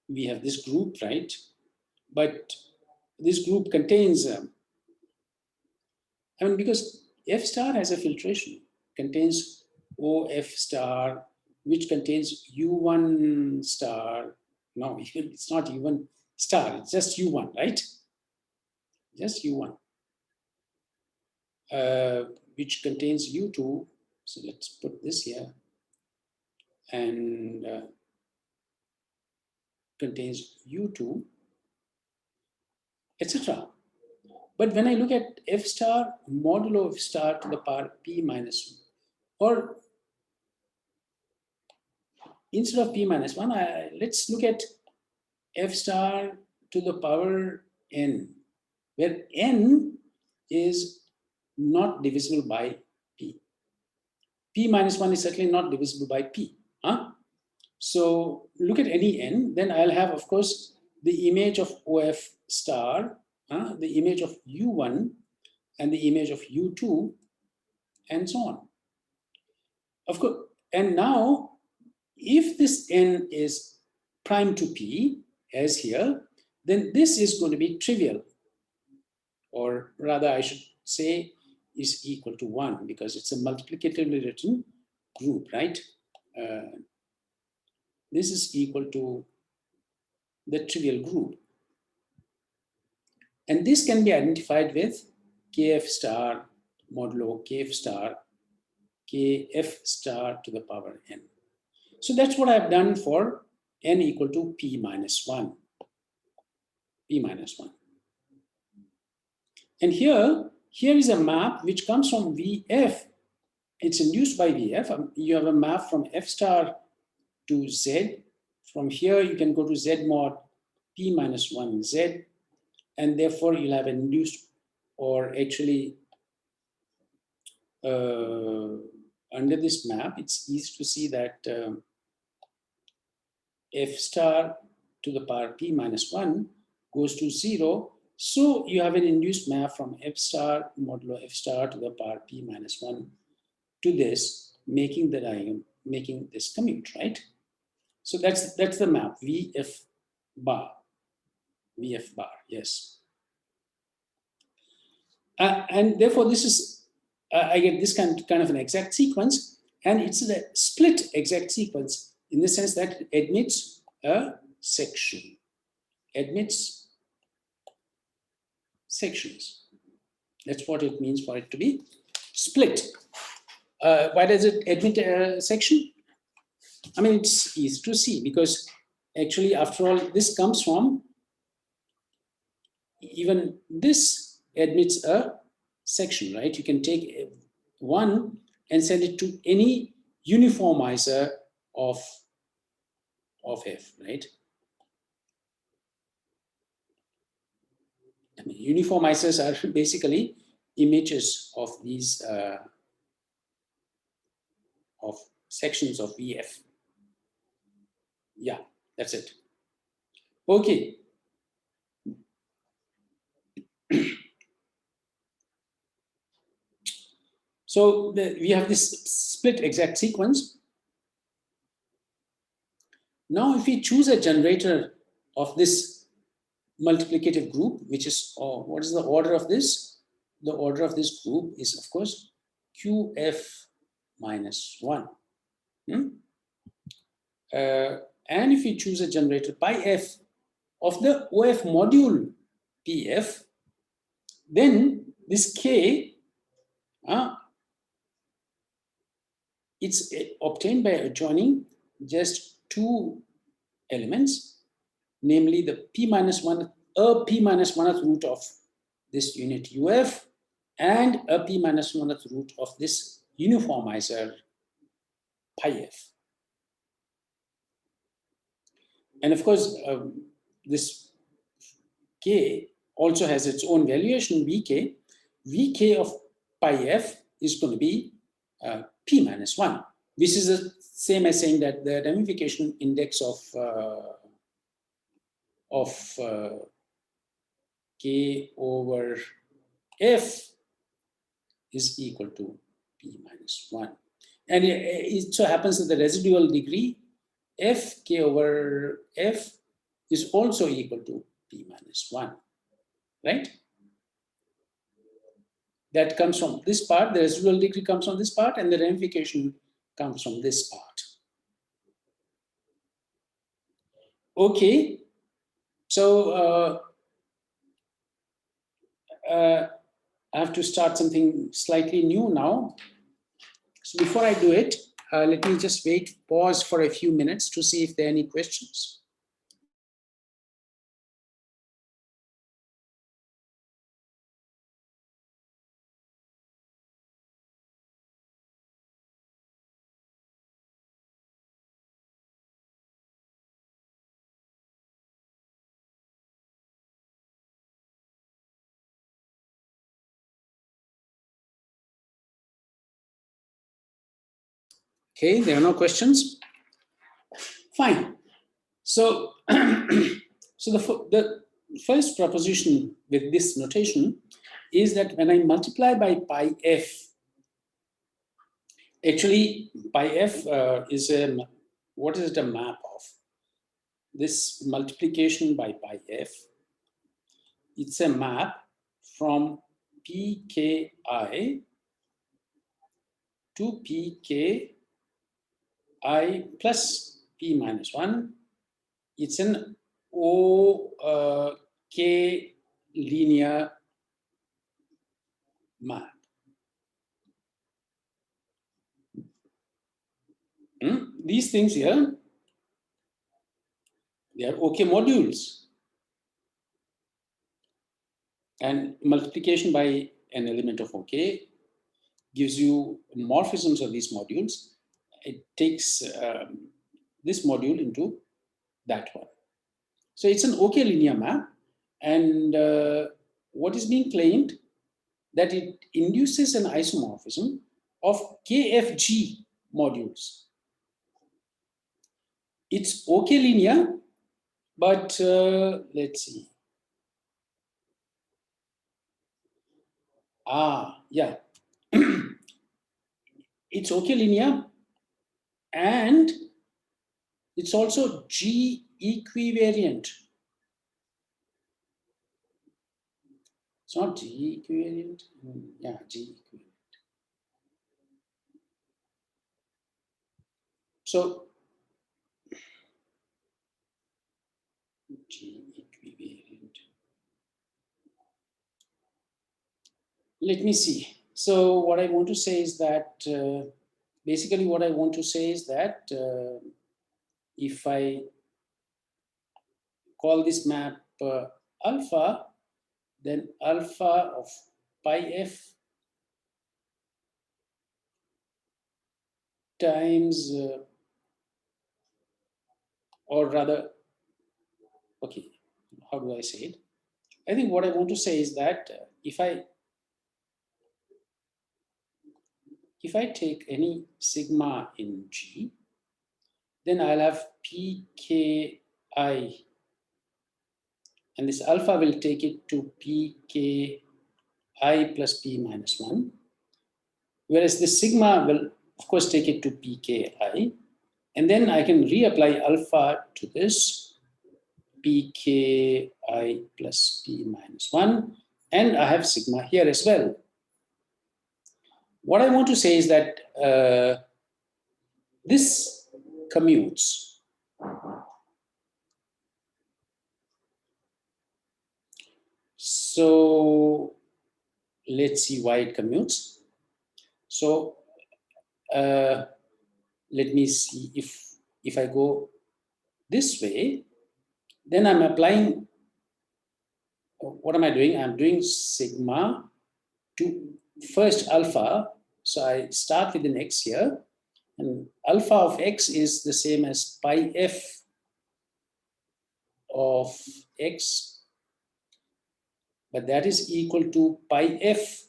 we have this group, right? But this group contains, because F star has a filtration, contains OF star, which contains U1 star. No, it's not U1 star, it's just U1, right? Just U1, which contains U2. So let's put this here, and contains U2, etc. But when I look at F star modulo F star to the power P minus 1, or instead of P minus 1, let's look at F star to the power N, where N is not divisible by P. P minus 1 is certainly not divisible by P. Huh? So look at any N, then I'll have, of course, the image of OF star, the image of U1, and the image of U2, and so on. Of course, and now, if this N is prime to P, as here, then this is going to be trivial, or rather I should say is equal to 1, because it's a multiplicatively written group, right? This is equal to the trivial group. And this can be identified with Kf star modulo Kf star to the power N. So that's what I've done for N equal to P minus 1. P minus 1. And here is a map which comes from VF. It's induced by VF. You have a map from F star to Z. From here, you can go to Z mod P minus 1 Z. And therefore, you'll have an induced, or actually, under this map, it's easy to see that F star to the power P minus 1 goes to 0. So you have an induced map from F star modulo F star to the power P minus 1 to this, making the diagram, making this commute, right? So that's the map, VF bar. VF bar, yes. And therefore, this is, I get this kind of an exact sequence, and it's a split exact sequence in the sense that it admits a section, admits sections. That's what it means for it to be split. Why does it admit a section? I mean, it's easy to see, because actually, after all, this comes from, even this admits a section, right? You can take one and send it to any uniformizer of F, right? I mean, uniformizers are basically images of these of sections of VF. Yeah, that's it. Okay. So we have this split exact sequence. Now, if we choose a generator of this multiplicative group, which is, what is the order of this? The order of this group is, of course, QF minus 1. And if we choose a generator pi F of the OF module PF, then this K, it's obtained by adjoining just two elements, namely the P minus 1th root of this unit UF and a p minus 1th root of this uniformizer pi f. And of course, this k also has its own valuation, vk. Vk of pi f is going to be p minus 1. This is the same as saying that the ramification index of k over f is equal to p minus 1. And it so happens that the residual degree f k over f is also equal to p minus 1, right? That comes from this part, the residual degree comes from this part, and the ramification comes from this part. Okay, so I have to start something slightly new now. So before I do it, let me just pause for a few minutes to see if there are any questions. Okay, there are no questions. Fine. So, so the first proposition with this notation is that when I multiply by pi f, actually pi f is what is it a map of? This multiplication by pi f, it's a map from pki to pki plus p minus 1. It's an OK linear map. These things here, they are OK modules. And multiplication by an element of OK gives you morphisms of these modules. It takes this module into that one. So it's an OK linear map. And what is being claimed that it induces an isomorphism of KFG modules. It's OK linear, but let's see. Yeah. It's OK linear, and it's also G equivariant. It's not G equivariant. Yeah, G equivariant. So G equivariant. Let me see. So what I want to say is that basically what I want to say is that if I call this map alpha, then alpha of pi f times, or rather, okay, how do I say it? I think what I want to say is that if I take any sigma in G, then I'll have pki, and this alpha will take it to pki plus p minus 1, whereas this sigma will, of course, take it to pki, and then I can reapply alpha to this pki plus p minus 1, and I have sigma here as well. What I want to say is that this commutes. So let's see why it commutes. So let me see if I go this way, then I'm applying what am I doing? I'm doing sigma to first alpha. So I start with an x here, and alpha of x is the same as pi f of x, but that is equal to pi f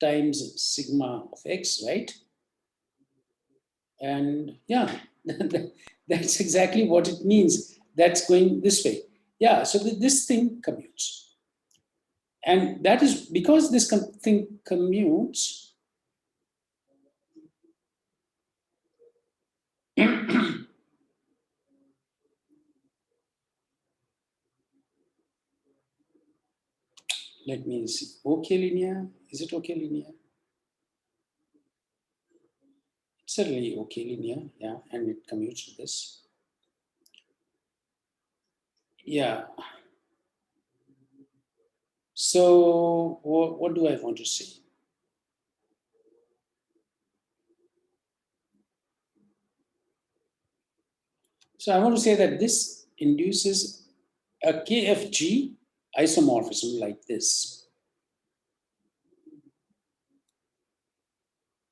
times sigma of x, right? And yeah, that's exactly what it means. That's going this way. Yeah, so this thing commutes. And that is because this thing commutes. Let me see. OK linear. Is it OK linear? It's certainly OK linear. Yeah, and it commutes to this. Yeah. So what do I want to say? So I want to say that this induces a KFG isomorphism like this.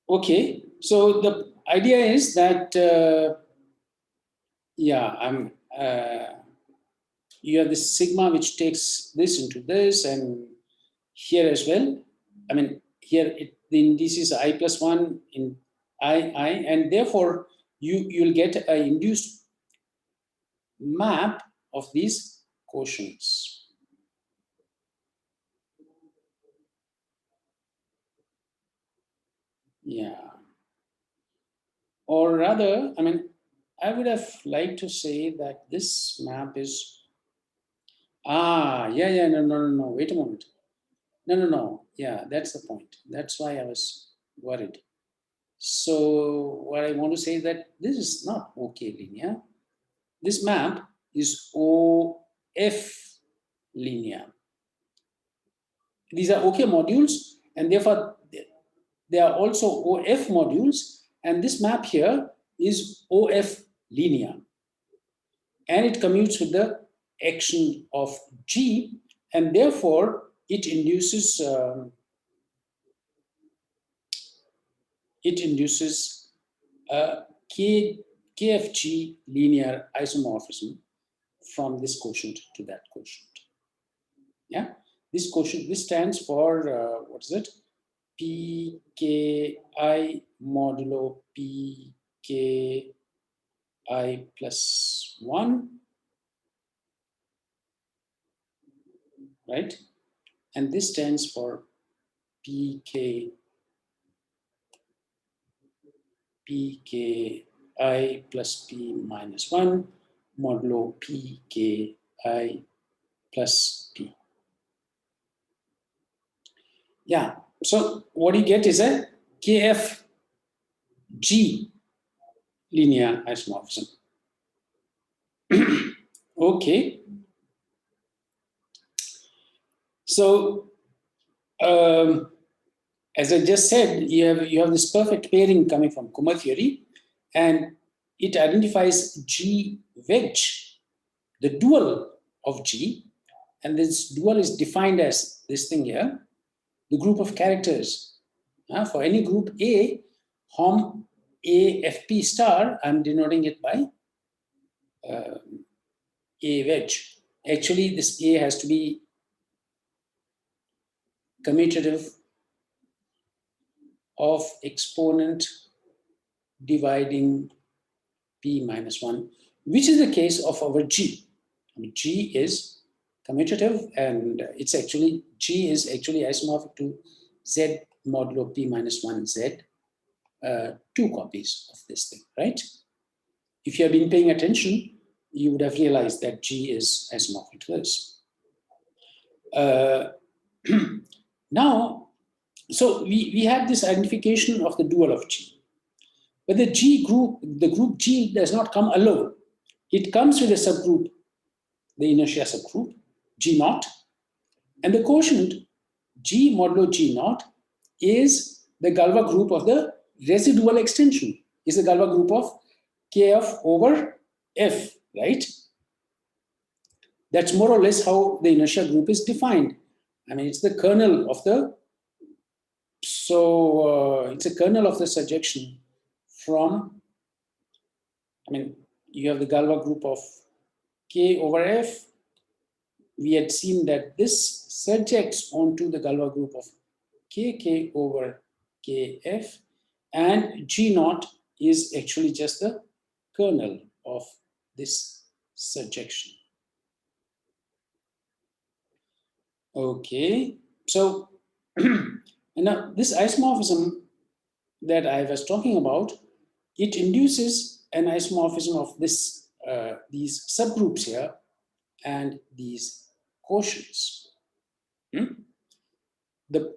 Okay, so the idea is that, you have this sigma which takes this into this, and here as well. I mean, here the indices are I plus 1 in I, and therefore you'll get an induced map of these quotients. Yeah. Or rather, I mean, I would have liked to say that this map is, no, wait a moment. No. Yeah, that's the point. That's why I was worried. So what I want to say is that this is not OK linear. This map is OF linear. These are OK modules, and therefore they are also OF modules, and this map here is OF linear. And it commutes with the action of G, and therefore it induces a KFG linear isomorphism from this quotient to that quotient. Yeah, this quotient, this stands for what is it? PKI modulo PKI plus 1, right? And this stands for PKI plus P minus 1 modulo PKI plus P. Yeah, so what you get is a KFG linear isomorphism. Okay. So, as I just said, you have this perfect pairing coming from Kummer theory, and it identifies G wedge, the dual of G, and this dual is defined as this thing here, the group of characters. For any group A, Hom AFP star, I'm denoting it by A wedge. Actually, this A has to be commutative of exponent dividing P minus 1, which is the case of our G. I mean, G is commutative, and it's actually, G is actually isomorphic to Z modulo P minus 1 Z, 2 copies of this thing, right? If you have been paying attention, you would have realized that G is isomorphic to this. Now, so we have this identification of the dual of G. But the group G does not come alone. It comes with a subgroup, the inertia subgroup, G naught. And the quotient G modulo G naught is the Galois group of the residual extension, is the Galois group of KF over F, right? That's more or less how the inertia group is defined. I mean, it's the kernel of the, it's a kernel of the surjection from, I mean, you have the Galois group of K over F. We had seen that this surjects onto the Galois group of KK over KF, and G naught is actually just the kernel of this surjection. Okay, so now this isomorphism that I was talking about, it induces an isomorphism of this these subgroups here and these quotients. The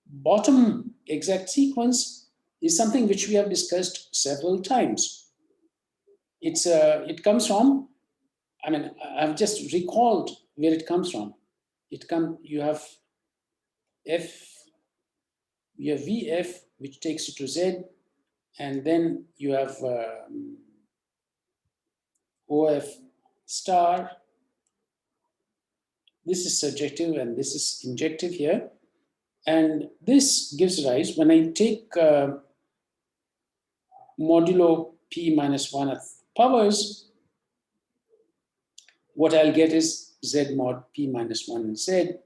bottom exact sequence is something which we have discussed several times. It comes from, I mean, I've just recalled where it comes from. You have VF, which takes you to Z, and then you have OF star. This is surjective and this is injective here. And this gives rise, when I take modulo P minus 1 powers, what I'll get is Z mod P minus 1 Z.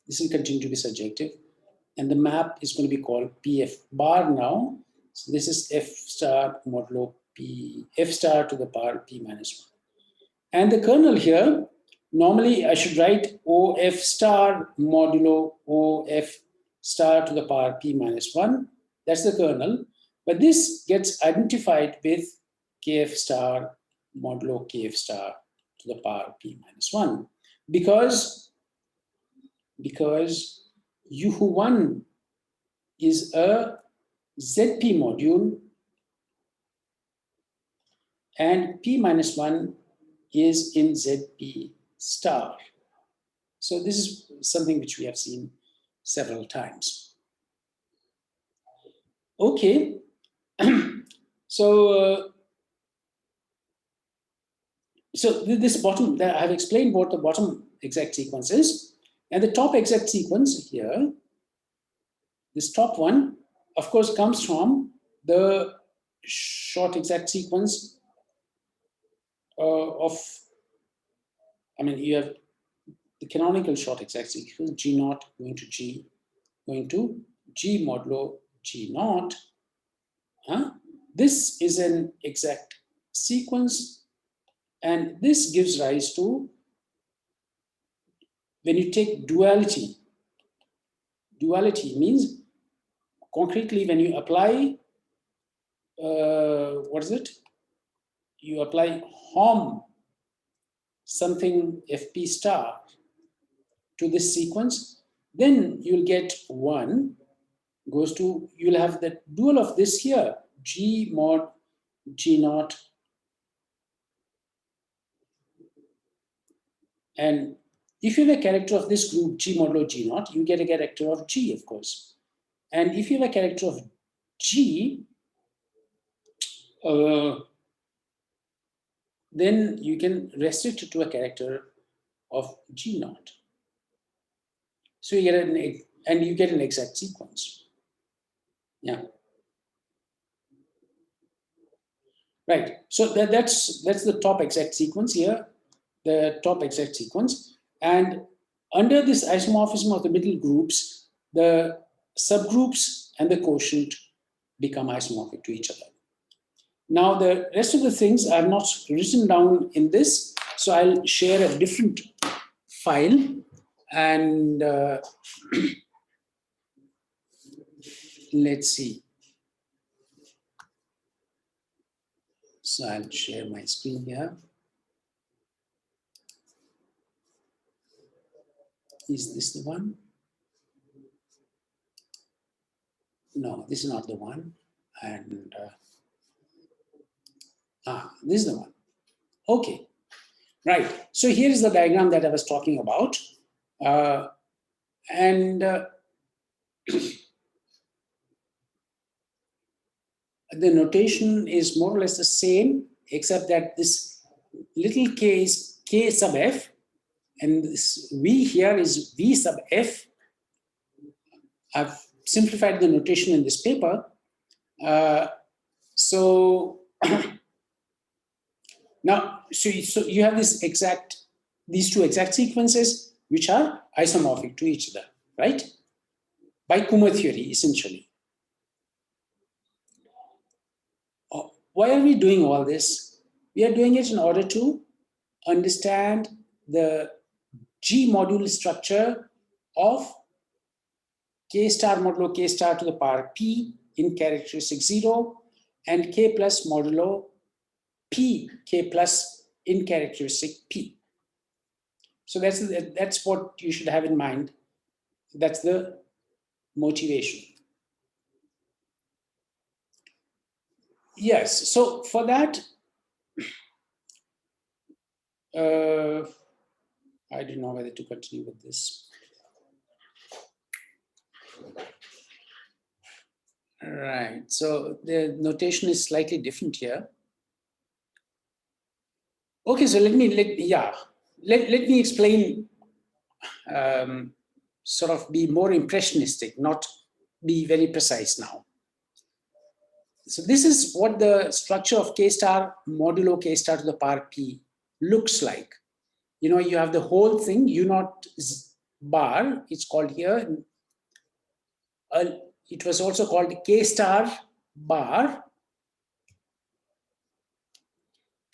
This will continue to be surjective. And the map is going to be called PF bar now. So this is F star modulo P, F star to the power P minus 1. And the kernel here, normally I should write OF star modulo OF star to the power P minus 1. That's the kernel. But this gets identified with KF star modulo KF star to the power P minus 1. Because U1 is a ZP module and P minus 1 is in ZP star. So this is something which we have seen several times. Okay, so this bottom, I have explained what the bottom exact sequence is, and the top exact sequence here, this top one, of course, comes from the short exact sequence you have the canonical short exact sequence, G naught going to G modulo G naught. This is an exact sequence, and this gives rise to, when you take duality means concretely when you apply, you apply HOM something FP star to this sequence, then you'll get 1 goes to, you'll have the dual of this here, G mod G naught. And if you have a character of this group, G modulo G naught, you get a character of G, of course. And if you have a character of G, then you can restrict it to a character of G naught. So you get an exact sequence. Yeah. Right. So that's the top exact sequence here, the top exact sequence. And under this isomorphism of the middle groups, the subgroups and the quotient become isomorphic to each other. Now, the rest of the things I have not written down in this, so I'll share a different file and let's see. So I'll share my screen here. Is this the one? No, this is not the one. And this is the one. Okay, right. So here is the diagram that I was talking about. The notation is more or less the same, except that this little k is K sub f, and this V here is V sub f. I've simplified the notation in this paper. So now, so you have these two exact sequences which are isomorphic to each other, right? By Kummer theory, essentially. Why are we doing all this? We are doing it in order to understand the G module structure of K star modulo K star to the power P in characteristic 0 and K plus modulo P K plus in characteristic P. So that's what you should have in mind. That's the motivation. Yes, so for that, I don't know whether to continue with this. Right, so the notation is slightly different here. Okay, so let me explain, sort of be more impressionistic, not be very precise now. So this is what the structure of K star modulo K star to the power P looks like. You know, you have the whole thing, U naught bar, it's called here. It was also called K star bar.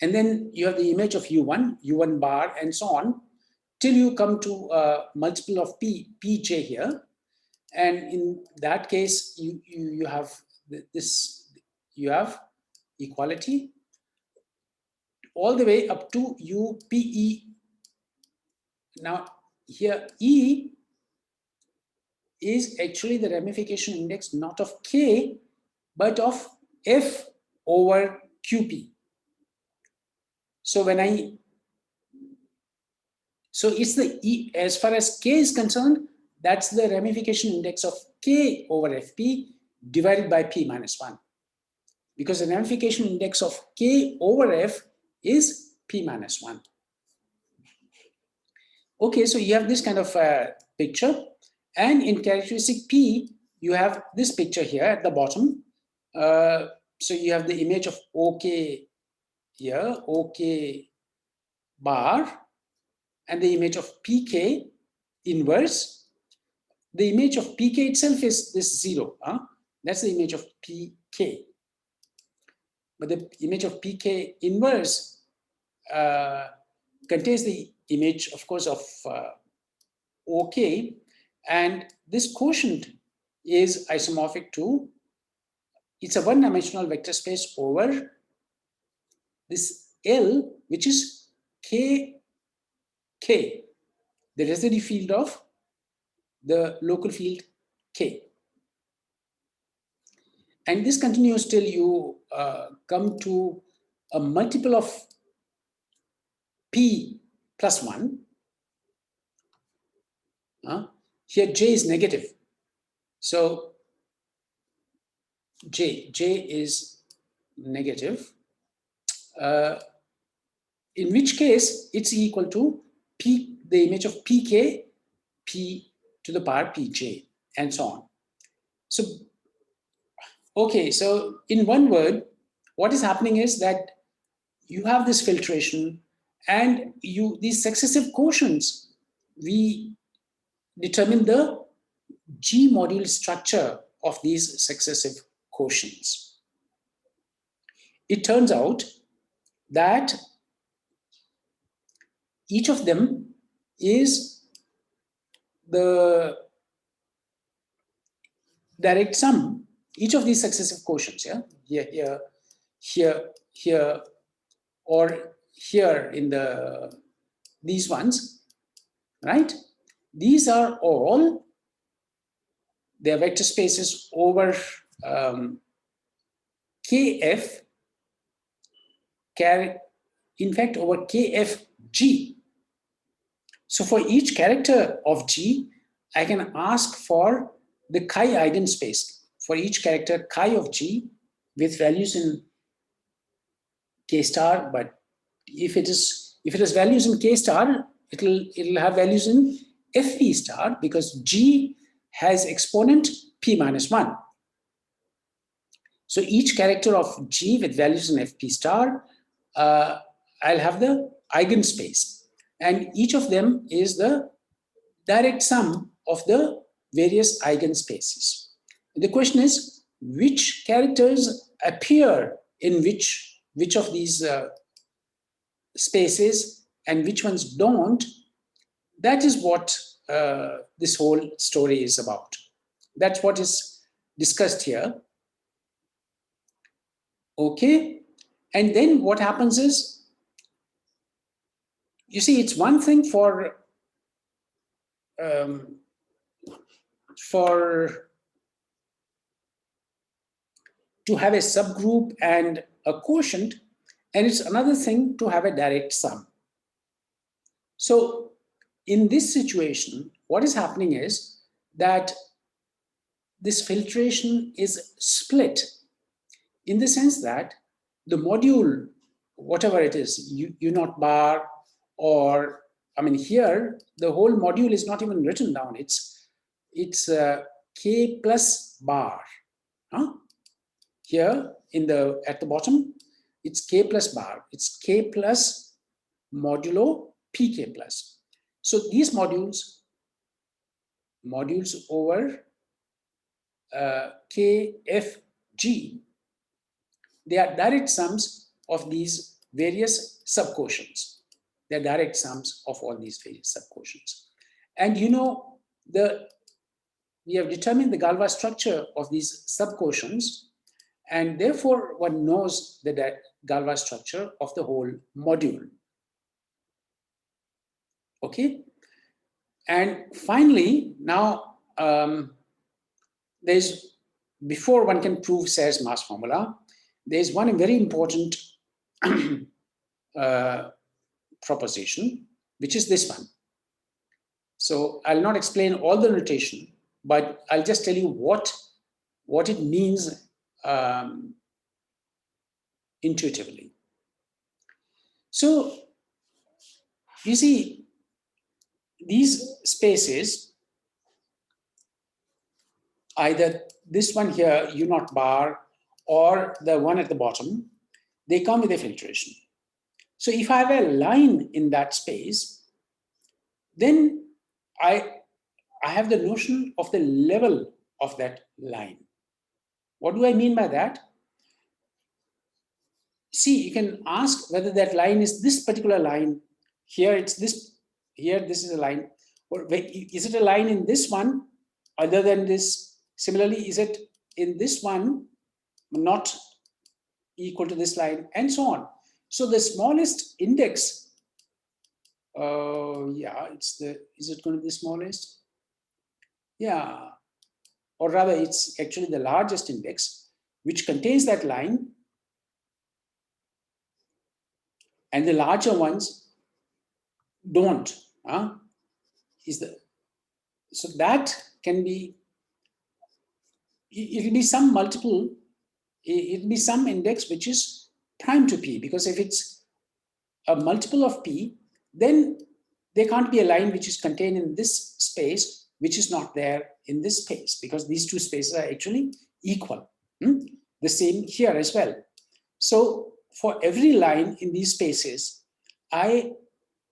And then you have the image of U1 bar, and so on, till you come to a multiple of Pj here. And in that case, you have this, you have equality all the way up to UPE. Now, here E is actually the ramification index not of K, but of F over QP. So so it's the E, as far as K is concerned, that's the ramification index of K over FP divided by P minus 1. Because the ramification index of K over F is P minus 1. Okay, so you have this kind of picture. And in characteristic P, you have this picture here at the bottom. So you have the image of OK here, OK bar, and the image of PK inverse. The image of PK itself is this 0. That's the image of PK. But the image of PK inverse contains the image, of course, of OK. And this quotient is isomorphic to, it's a one-dimensional vector space over this L, which is K, the residue field of the local field K. And this continues till you come to a multiple of P plus 1. Here J is negative. So J is negative. In which case it's equal to P, the image of PK, P to the power Pj, and so on. So, okay, so in one word, what is happening is that you have this filtration, and these successive quotients, we determine the G module structure of these successive quotients. It turns out that each of them is the direct sum, each of these successive quotients, here, or here in these ones, right? These are all their vector spaces over KF, in fact, over KFG. So for each character of G, I can ask for the chi Eigen space for each character chi of G with values in K star, but if it is If it has values in K star, it'll have values in FP star, because G has exponent P minus 1. So each character of G with values in FP star, I'll have the Eigen Space. And each of them is the direct sum of the various Eigen Spaces. The question is, which characters appear in which of these spaces and which ones don't? That is what this whole story is about. That's what is discussed here. Okay, and then what happens is, you see, it's one thing for to have a subgroup and a quotient, and it's another thing to have a direct sum. So in this situation, what is happening is that this filtration is split, in the sense that the module, whatever it is, U naught bar, or, I mean, here, the whole module is not even written down. It's K plus bar. Huh? Here, at the bottom, it's K plus bar. It's K plus modulo PK plus. So these modules over KFG, they are direct sums of these various subquotients. They're direct sums of all these various subquotients. And you know, we have determined the Galois structure of these subquotients, and therefore one knows the Galois structure of the whole module. Okay? And finally, now, before one can prove Serre's mass formula, there's one very important proposition, which is this one. So I'll not explain all the notation, but I'll just tell you what it means intuitively. So you see, these spaces, either this one here, U naught bar, or the one at the bottom, they come with a filtration. So if I have a line in that space, then I have the notion of the level of that line. What do I mean by that? See, you can ask whether that line is this particular line. Here it's this, here this is a line. Or is it a line in this one other than this? Similarly, is it in this one not equal to this line, and so on. So the smallest index, yeah, is it going to be the smallest? Yeah, or rather it's actually the largest index, which contains that line, and the larger ones don't. So that can be, it will be some multiple, it will be some index which is prime to P, because if it's a multiple of P, then there can't be a line which is contained in this space, which is not there in this space, because these two spaces are actually equal. The same here as well. So for every line in these spaces, I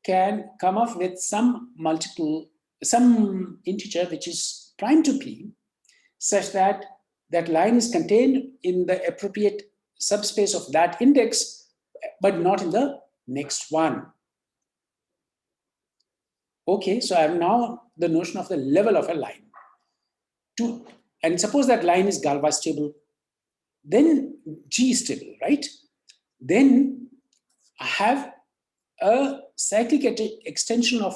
can come up with some integer which is prime to P, such that that line is contained in the appropriate subspace of that index, but not in the next one. Okay, so I have now the notion of the level of a line. And suppose that line is Galois stable, then G is stable, right? Then I have a cyclic extension of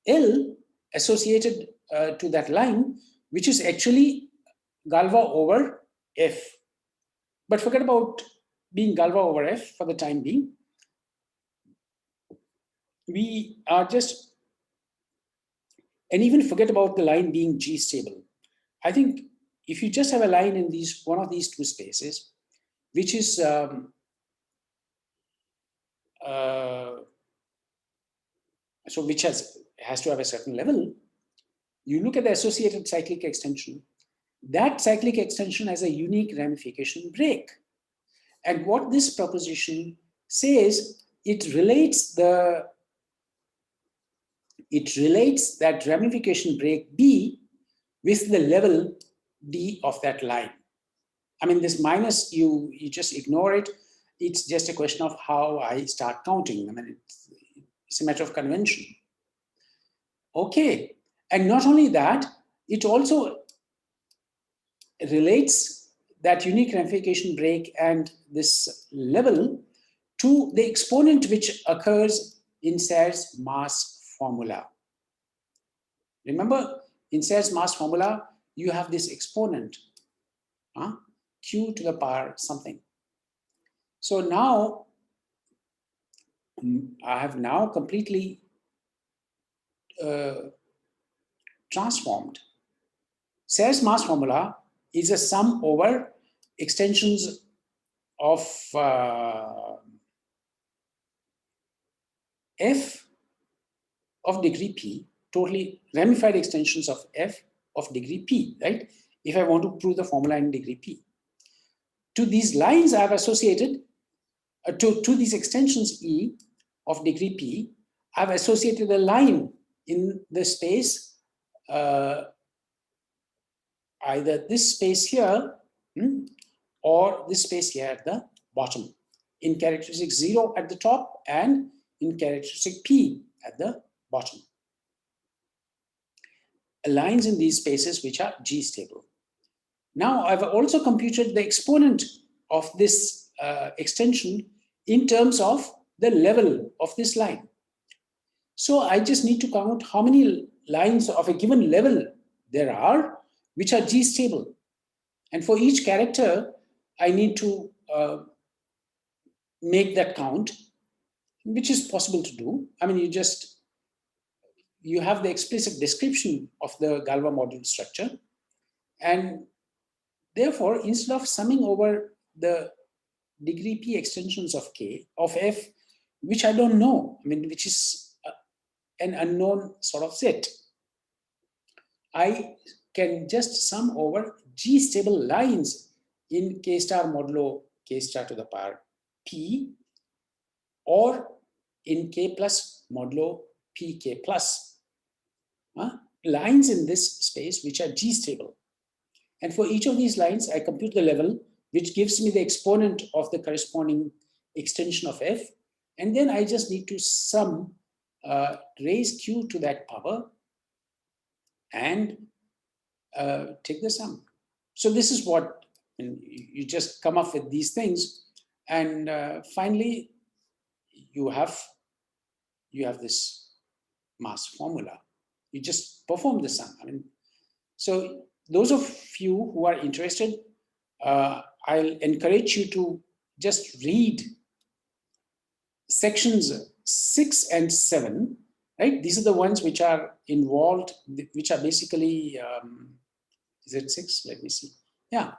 L associated to that line, which is actually Galois over F. But forget about being Galois over F for the time being. We are just, and even forget about the line being G stable. I think if you just have a line in one of these two spaces, which is so which has to have a certain level, you look at the associated cyclic extension. That cyclic extension has a unique ramification break. And what this proposition says, it relates that ramification break B with the level D of that line. I mean, this minus, you just ignore it. It's just a question of how I start counting. I mean, it's a matter of convention. Okay, and not only that, it also relates that unique ramification break and this level to the exponent which occurs in Serre's mass formula. Remember, in Serre's mass formula, you have this exponent, q to the power something. So now, I have now completely transformed. Serre's mass formula is a sum over extensions of f of degree p, totally ramified extensions of f of degree p, right? If I want to prove the formula in degree p. To these lines I have associated, to these extensions E of degree p, I have associated a line in the space, either this space here or this space here at the bottom, in characteristic 0 at the top and in characteristic p at the bottom. Lines in these spaces which are G stable. Now I've also computed the exponent of this extension in terms of the level of this line. So I just need to count how many lines of a given level there are which are G stable. And for each character, I need to make that count, which is possible to do. I mean, you have the explicit description of the Galois module structure. And therefore, instead of summing over the degree p extensions of f, which I don't know, I mean, which is an unknown sort of set, I can just sum over G stable lines in k star modulo k star to the power p, or in k plus modulo pk plus. Lines in this space which are G stable. And for each of these lines, I compute the level, which gives me the exponent of the corresponding extension of f. And then I just need to sum, raise q to that power and take the sum. So this is what, you just come up with these things. And finally, you have this mass formula. You just perform the sum. I mean, so those of you who are interested, I'll encourage you to just read sections 6 and 7, right? These are the ones which are involved, which are basically, is it 6? Let me see. Yeah.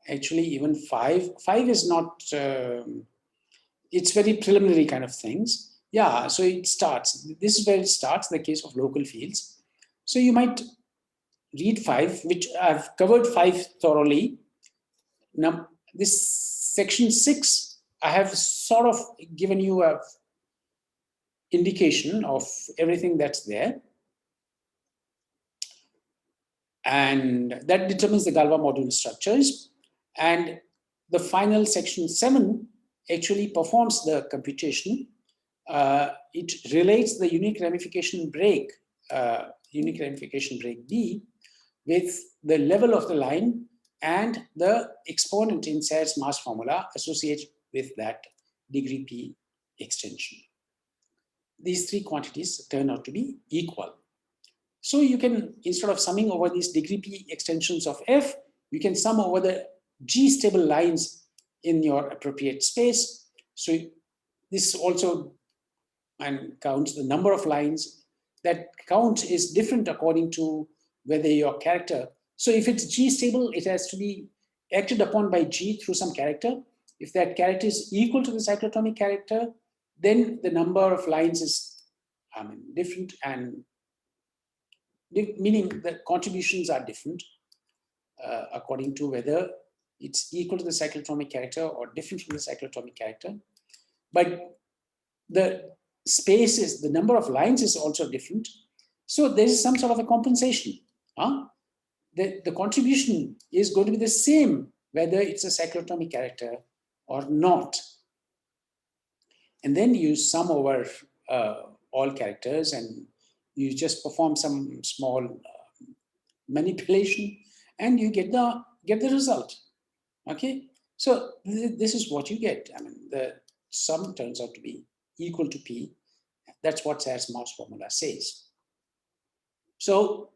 Actually, even 5. 5 is not, it's very preliminary kind of things. Yeah, so it starts. This is where it starts, the case of local fields. So you might read 5, which I've covered 5 thoroughly. Now, this section 6, I have sort of given you a indication of everything that's there. And that determines the Galois module structures. And the final section 7 actually performs the computation. It relates the unique ramification break B with the level of the line and the exponent in Serre's mass formula associated with that degree P extension. These 3 quantities turn out to be equal. So you can, instead of summing over these degree P extensions of f, you can sum over the G stable lines in your appropriate space. So this also counts the number of lines. That count is different according to whether your character. So if it's G stable, it has to be acted upon by G through some character. If that character is equal to the cyclotomic character, then the number of lines is different, and meaning the contributions are different according to whether it's equal to the cyclotomic character or different from the cyclotomic character. But the spaces, the number of lines is also different. So there is some sort of a compensation. The contribution is going to be the same whether it's a cyclotomic character or not. And then you sum over all characters and you just perform some small manipulation and you get the result. Okay, so this is what you get. The sum turns out to be equal to P. That's what Sarsmau's formula says. So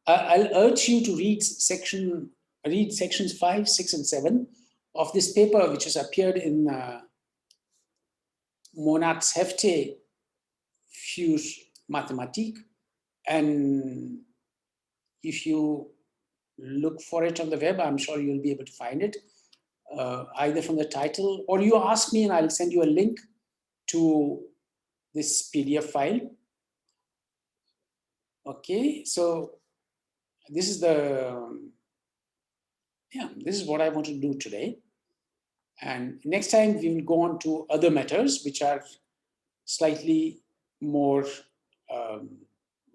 I'll urge you to read sections 5, 6, and 7 of this paper, which has appeared in Monatshefte für Mathematik. And if you look for it on the web, I'm sure you'll be able to find it, either from the title, or you ask me and I'll send you a link to this PDF file. Okay, so this is this is what I want to do today. And next time we will go on to other matters which are slightly more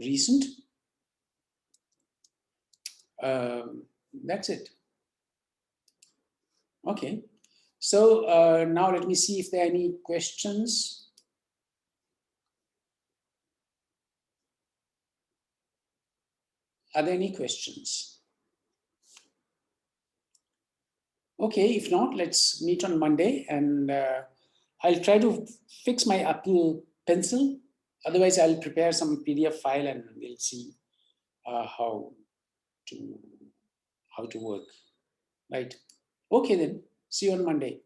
recent. That's it. Okay, so now let me see if there are any questions. Are there any questions? Okay, if not, let's meet on Monday, and I'll try to fix my Apple Pencil. Otherwise, I'll prepare some PDF file and we'll see how to work. Right. Okay then. See you on Monday.